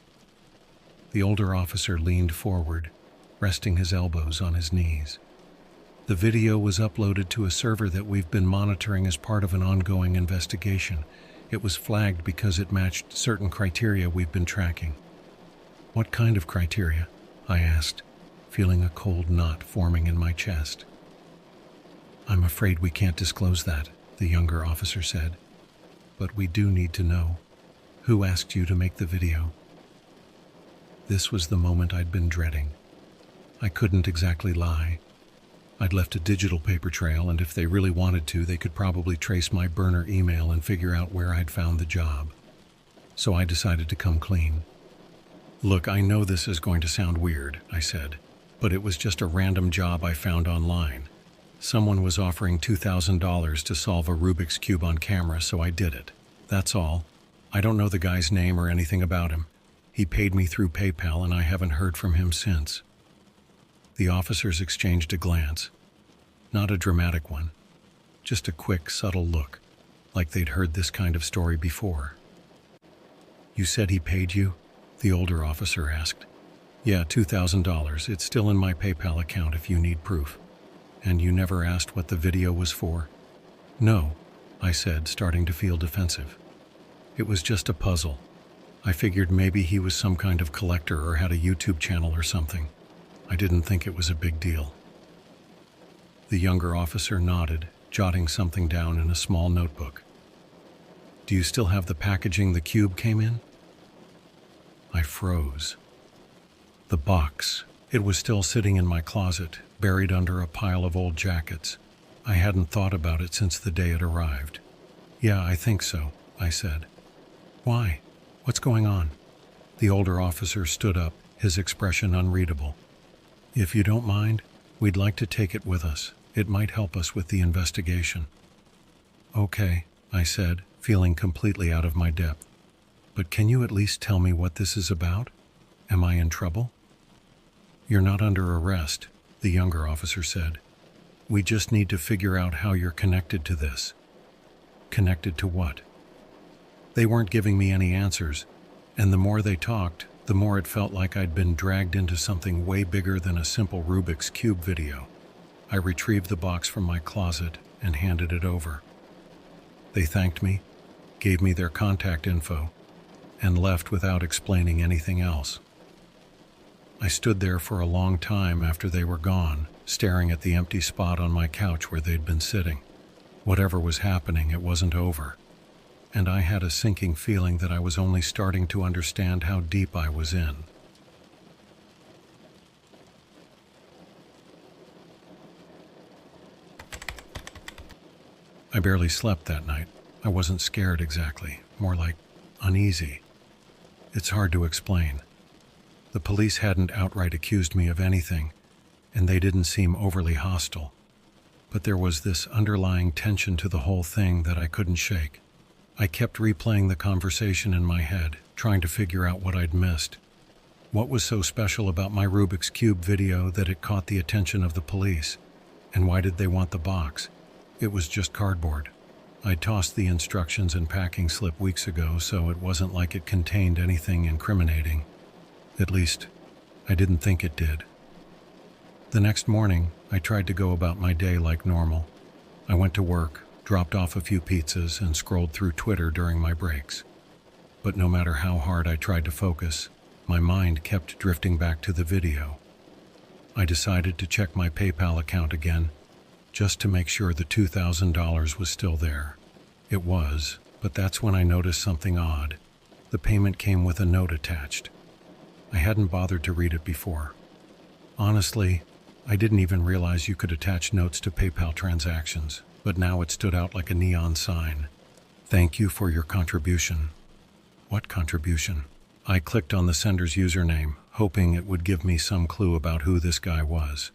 The older officer leaned forward, resting his elbows on his knees. "The video was uploaded to a server that we've been monitoring as part of an ongoing investigation. It was flagged because it matched certain criteria we've been tracking." "What kind of criteria?" I asked, feeling a cold knot forming in my chest. "I'm afraid we can't disclose that," the younger officer said. "But we do need to know. Who asked you to make the video?" This was the moment I'd been dreading. I couldn't exactly lie. I'd left a digital paper trail, and if they really wanted to, they could probably trace my burner email and figure out where I'd found the job. So I decided to come clean. "Look, I know this is going to sound weird," I said, "but it was just a random job I found online. Someone was offering $2,000 to solve a Rubik's Cube on camera, so I did it. That's all. I don't know the guy's name or anything about him. He paid me through PayPal, and I haven't heard from him since." The officers exchanged a glance. Not a dramatic one. Just a quick, subtle look, like they'd heard this kind of story before. "You said he paid you?" the older officer asked. "Yeah, $2,000. It's still in my PayPal account if you need proof." "And you never asked what the video was for?" "No," I said, starting to feel defensive. "It was just a puzzle. I figured maybe he was some kind of collector or had a YouTube channel or something. I didn't think it was a big deal." The younger officer nodded, jotting something down in a small notebook. "Do you still have the packaging the cube came in?" I froze. The box. It was still sitting in my closet, buried under a pile of old jackets. I hadn't thought about it since the day it arrived. "Yeah, I think so," I said. "Why? What's going on?" The older officer stood up, his expression unreadable. "If you don't mind, we'd like to take it with us. It might help us with the investigation." "Okay," I said, feeling completely out of my depth. "But can you at least tell me what this is about? Am I in trouble?" "You're not under arrest," the younger officer said. "We just need to figure out how you're connected to this." "Connected to what?" They weren't giving me any answers, and the more they talked, the more it felt like I'd been dragged into something way bigger than a simple Rubik's Cube video. I retrieved the box from my closet and handed it over. They thanked me, gave me their contact info, and left without explaining anything else. I stood there for a long time after they were gone, staring at the empty spot on my couch where they'd been sitting. Whatever was happening, it wasn't over. And I had a sinking feeling that I was only starting to understand how deep I was in. I barely slept that night. I wasn't scared exactly, more like uneasy. It's hard to explain. The police hadn't outright accused me of anything, and they didn't seem overly hostile. But there was this underlying tension to the whole thing that I couldn't shake. I kept replaying the conversation in my head, trying to figure out what I'd missed. What was so special about my Rubik's Cube video that it caught the attention of the police? And why did they want the box? It was just cardboard. I tossed the instructions and packing slip weeks ago, so it wasn't like it contained anything incriminating. At least, I didn't think it did. The next morning, I tried to go about my day like normal. I went to work, dropped off a few pizzas, and scrolled through Twitter during my breaks. But no matter how hard I tried to focus, my mind kept drifting back to the video. I decided to check my PayPal account again, just to make sure the $2,000 was still there. It was, but that's when I noticed something odd. The payment came with a note attached. I hadn't bothered to read it before. Honestly, I didn't even realize you could attach notes to PayPal transactions, but now it stood out like a neon sign. Thank you for your contribution. What contribution? I clicked on the sender's username, hoping it would give me some clue about who this guy was.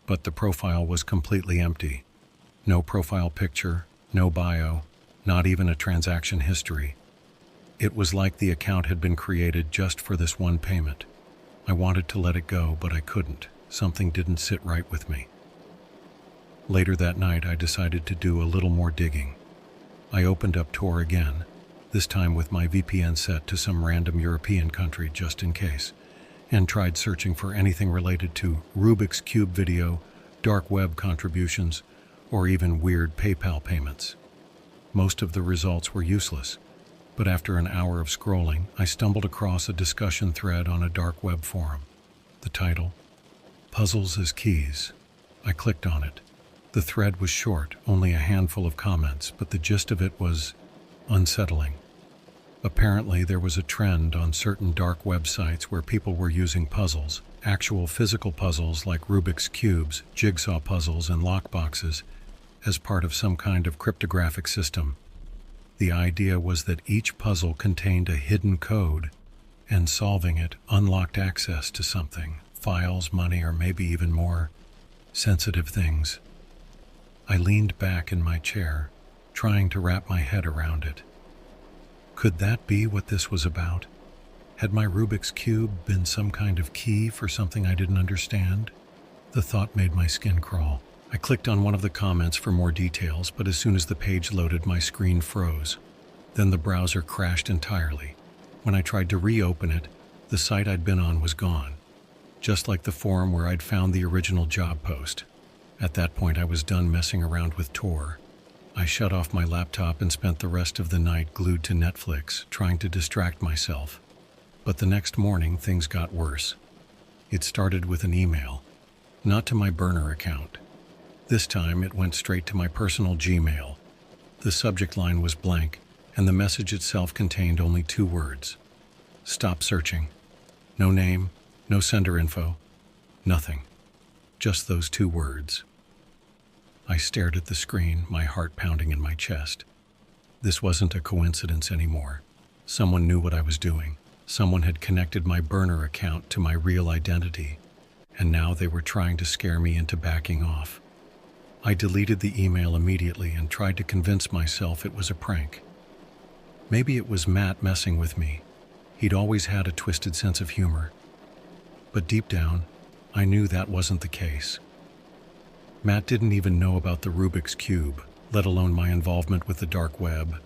But the profile was completely empty. No profile picture, no bio, not even a transaction history. It was like the account had been created just for this one payment. I wanted to let it go, but I couldn't. Something didn't sit right with me. Later that night, I decided to do a little more digging. I opened up Tor again, this time with my VPN set to some random European country just in case, and tried searching for anything related to Rubik's Cube video, dark web contributions, or even weird PayPal payments. Most of the results were useless, but after an hour of scrolling, I stumbled across a discussion thread on a dark web forum. The title, Puzzles as Keys. I clicked on it. The thread was short, only a handful of comments, but the gist of it was unsettling. Apparently, there was a trend on certain dark websites where people were using puzzles, actual physical puzzles like Rubik's Cubes, jigsaw puzzles, and lockboxes, as part of some kind of cryptographic system. The idea was that each puzzle contained a hidden code, and solving it unlocked access to something, files, money, or maybe even more sensitive things. I leaned back in my chair, trying to wrap my head around it. Could that be what this was about? Had my Rubik's Cube been some kind of key for something I didn't understand? The thought made my skin crawl. I clicked on one of the comments for more details, but as soon as the page loaded, my screen froze. Then the browser crashed entirely. When I tried to reopen it, the site I'd been on was gone, just like the forum where I'd found the original job post. At that point, I was done messing around with Tor. I shut off my laptop and spent the rest of the night glued to Netflix, trying to distract myself. But the next morning, things got worse. It started with an email, not to my burner account. This time, it went straight to my personal Gmail. The subject line was blank, and the message itself contained only 2 words. Stop searching. No name, no sender info, nothing. Just those 2 words. I stared at the screen, my heart pounding in my chest. This wasn't a coincidence anymore. Someone knew what I was doing. Someone had connected my burner account to my real identity, and now they were trying to scare me into backing off. I deleted the email immediately and tried to convince myself it was a prank. Maybe it was Matt messing with me. He'd always had a twisted sense of humor. But deep down, I knew that wasn't the case. Matt didn't even know about the Rubik's Cube, let alone my involvement with the dark web.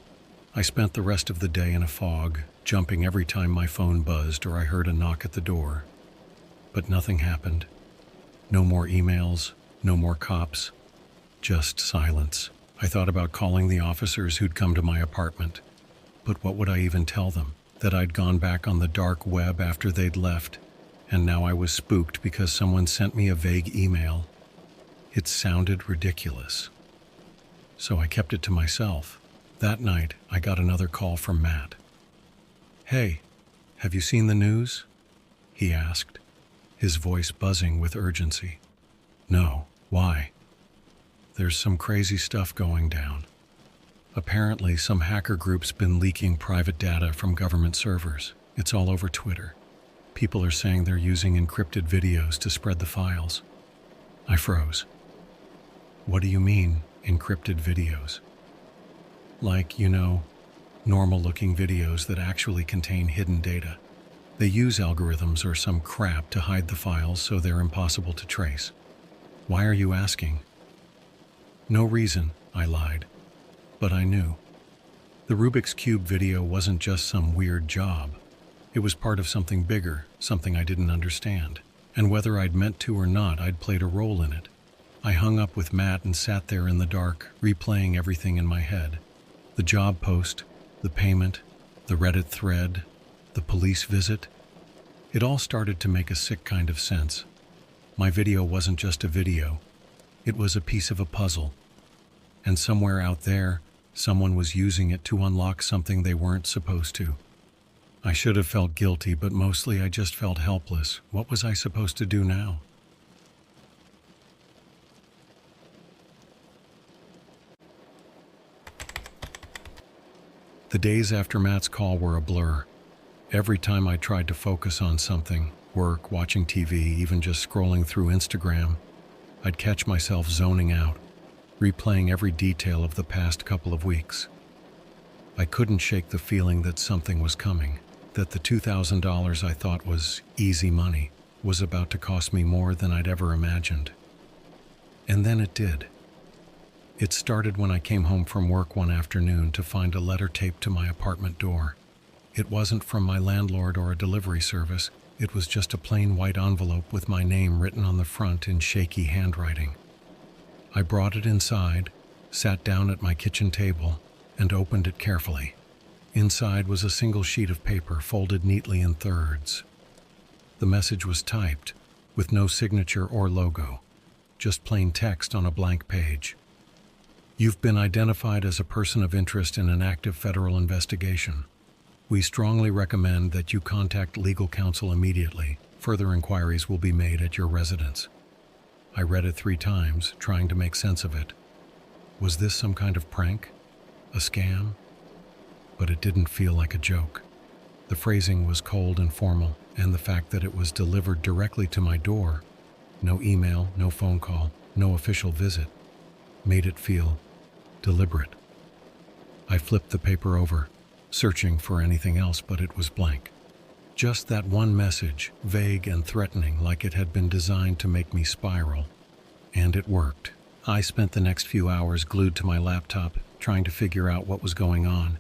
I spent the rest of the day in a fog, jumping every time my phone buzzed or I heard a knock at the door. But nothing happened. No more emails, no more cops, just silence. I thought about calling the officers who'd come to my apartment. But what would I even tell them? That I'd gone back on the dark web after they'd left, and now I was spooked because someone sent me a vague email. It sounded ridiculous. So I kept it to myself. That night, I got another call from Matt. "Hey, have you seen the news?" he asked, his voice buzzing with urgency. "No, why?" "There's some crazy stuff going down. Apparently, some hacker group's been leaking private data from government servers. It's all over Twitter. People are saying they're using encrypted videos to spread the files." I froze. "What do you mean, encrypted videos?" "Like, normal-looking videos that actually contain hidden data. They use algorithms or some crap to hide the files so they're impossible to trace." "Why are you asking?" "No reason," I lied. But I knew. The Rubik's Cube video wasn't just some weird job. It was part of something bigger, something I didn't understand. And whether I'd meant to or not, I'd played a role in it. I hung up with Matt and sat there in the dark, replaying everything in my head. The job post, the payment, the Reddit thread, the police visit. It all started to make a sick kind of sense. My video wasn't just a video. It was a piece of a puzzle. And somewhere out there, someone was using it to unlock something they weren't supposed to. I should have felt guilty, but mostly I just felt helpless. What was I supposed to do now? The days after Matt's call were a blur. Every time I tried to focus on something, work, watching TV, even just scrolling through Instagram, I'd catch myself zoning out, replaying every detail of the past couple of weeks. I couldn't shake the feeling that something was coming, that the $2,000 I thought was easy money was about to cost me more than I'd ever imagined. And then it did. It started when I came home from work one afternoon to find a letter taped to my apartment door. It wasn't from my landlord or a delivery service. It was just a plain white envelope with my name written on the front in shaky handwriting. I brought it inside, sat down at my kitchen table, and opened it carefully. Inside was a single sheet of paper folded neatly in thirds. The message was typed, with no signature or logo, just plain text on a blank page. "You've been identified as a person of interest in an active federal investigation. We strongly recommend that you contact legal counsel immediately. Further inquiries will be made at your residence." I read it 3 times, trying to make sense of it. Was this some kind of prank? A scam? But it didn't feel like a joke. The phrasing was cold and formal, and the fact that it was delivered directly to my door, no email, no phone call, no official visit, made it feel deliberate. I flipped the paper over, searching for anything else, but it was blank. Just that one message, vague and threatening, like it had been designed to make me spiral. And it worked. I spent the next few hours glued to my laptop, trying to figure out what was going on.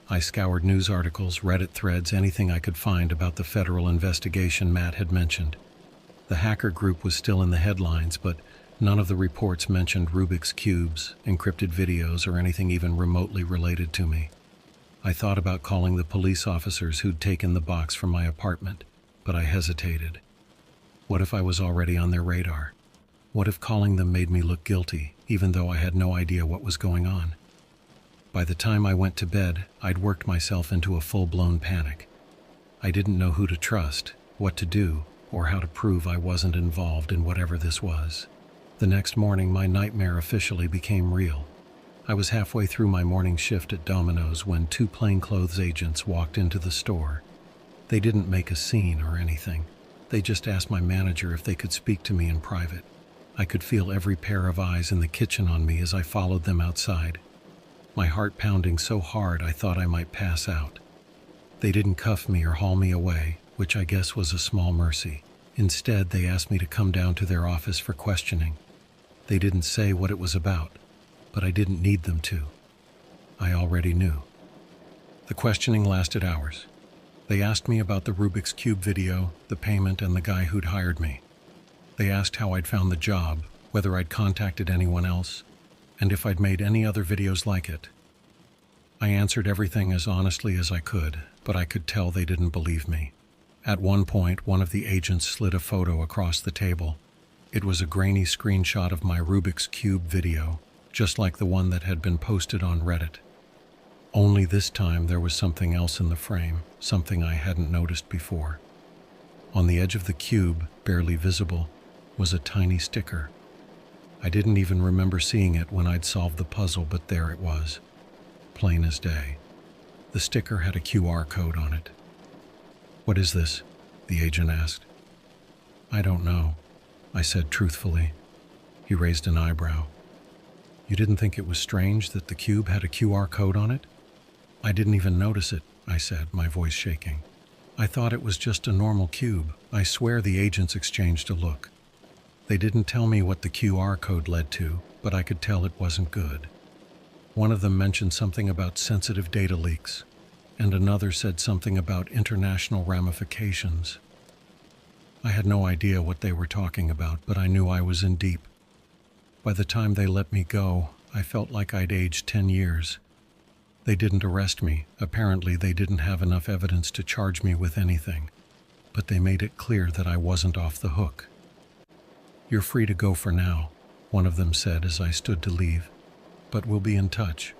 I scoured news articles, Reddit threads, anything I could find about the federal investigation Matt had mentioned. The hacker group was still in the headlines, but none of the reports mentioned Rubik's Cubes, encrypted videos, or anything even remotely related to me. I thought about calling the police officers who'd taken the box from my apartment, but I hesitated. What if I was already on their radar? What if calling them made me look guilty, even though I had no idea what was going on? By the time I went to bed, I'd worked myself into a full-blown panic. I didn't know who to trust, what to do, or how to prove I wasn't involved in whatever this was. The next morning, my nightmare officially became real. I was halfway through my morning shift at Domino's when 2 plainclothes agents walked into the store. They didn't make a scene or anything. They just asked my manager if they could speak to me in private. I could feel every pair of eyes in the kitchen on me as I followed them outside. My heart pounding so hard I thought I might pass out. They didn't cuff me or haul me away, which I guess was a small mercy. Instead, they asked me to come down to their office for questioning. They didn't say what it was about, but I didn't need them to. I already knew. The questioning lasted hours. They asked me about the Rubik's Cube video, the payment, and the guy who'd hired me. They asked how I'd found the job, whether I'd contacted anyone else, and if I'd made any other videos like it. I answered everything as honestly as I could, but I could tell they didn't believe me. At one point, one of the agents slid a photo across the table. It was a grainy screenshot of my Rubik's Cube video, just like the one that had been posted on Reddit. Only this time there was something else in the frame, something I hadn't noticed before. On the edge of the cube, barely visible, was a tiny sticker. I didn't even remember seeing it when I'd solved the puzzle, but there it was, plain as day. The sticker had a QR code on it. "What is this?" the agent asked. "I don't know," I said truthfully. He raised an eyebrow. "You didn't think it was strange that the cube had a QR code on it?" "I didn't even notice it," I said, my voice shaking. "I thought it was just a normal cube." I swear the agents exchanged a look. They didn't tell me what the QR code led to, but I could tell it wasn't good. One of them mentioned something about sensitive data leaks, and another said something about international ramifications. I had no idea what they were talking about, but I knew I was in deep. By the time they let me go, I felt like I'd aged 10 years. They didn't arrest me. Apparently, they didn't have enough evidence to charge me with anything, but they made it clear that I wasn't off the hook. "You're free to go for now," one of them said as I stood to leave, "but we'll be in touch."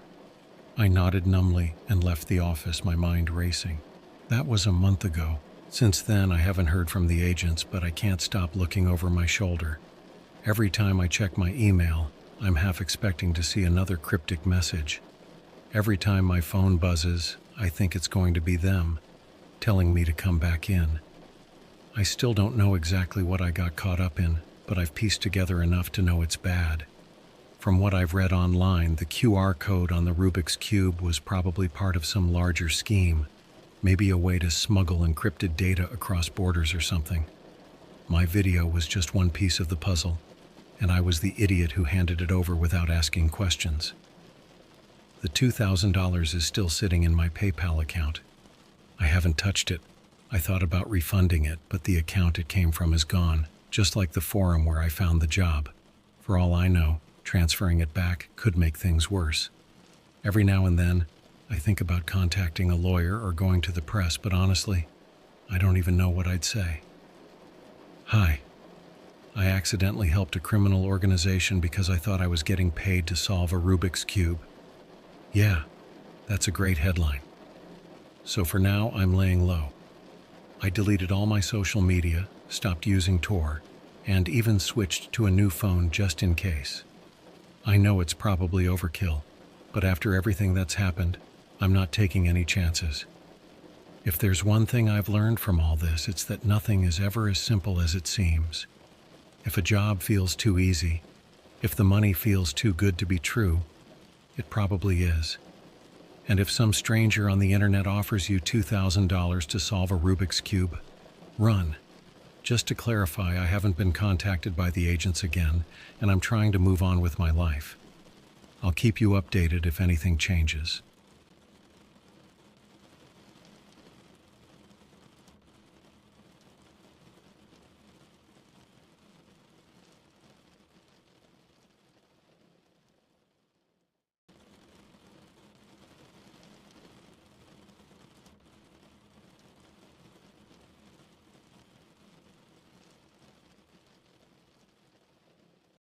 I nodded numbly and left the office, my mind racing. That was a month ago. Since then, I haven't heard from the agents, but I can't stop looking over my shoulder. Every time I check my email, I'm half expecting to see another cryptic message. Every time my phone buzzes, I think it's going to be them, telling me to come back in. I still don't know exactly what I got caught up in, but I've pieced together enough to know it's bad. From what I've read online, the QR code on the Rubik's Cube was probably part of some larger scheme, maybe a way to smuggle encrypted data across borders or something. My video was just one piece of the puzzle, and I was the idiot who handed it over without asking questions. The $2,000 is still sitting in my PayPal account. I haven't touched it. I thought about refunding it, but the account it came from is gone, just like the forum where I found the job. For all I know, transferring it back could make things worse. Every now and then, I think about contacting a lawyer or going to the press, but honestly, I don't even know what I'd say. Hi. I accidentally helped a criminal organization because I thought I was getting paid to solve a Rubik's Cube. Yeah, that's a great headline. So for now, I'm laying low. I deleted all my social media, stopped using Tor, and even switched to a new phone just in case. I know it's probably overkill, but after everything that's happened, I'm not taking any chances. If there's one thing I've learned from all this, it's that nothing is ever as simple as it seems. If a job feels too easy, if the money feels too good to be true, it probably is. And if some stranger on the internet offers you $2,000 to solve a Rubik's Cube, run. Just to clarify, I haven't been contacted by the agents again, and I'm trying to move on with my life. I'll keep you updated if anything changes.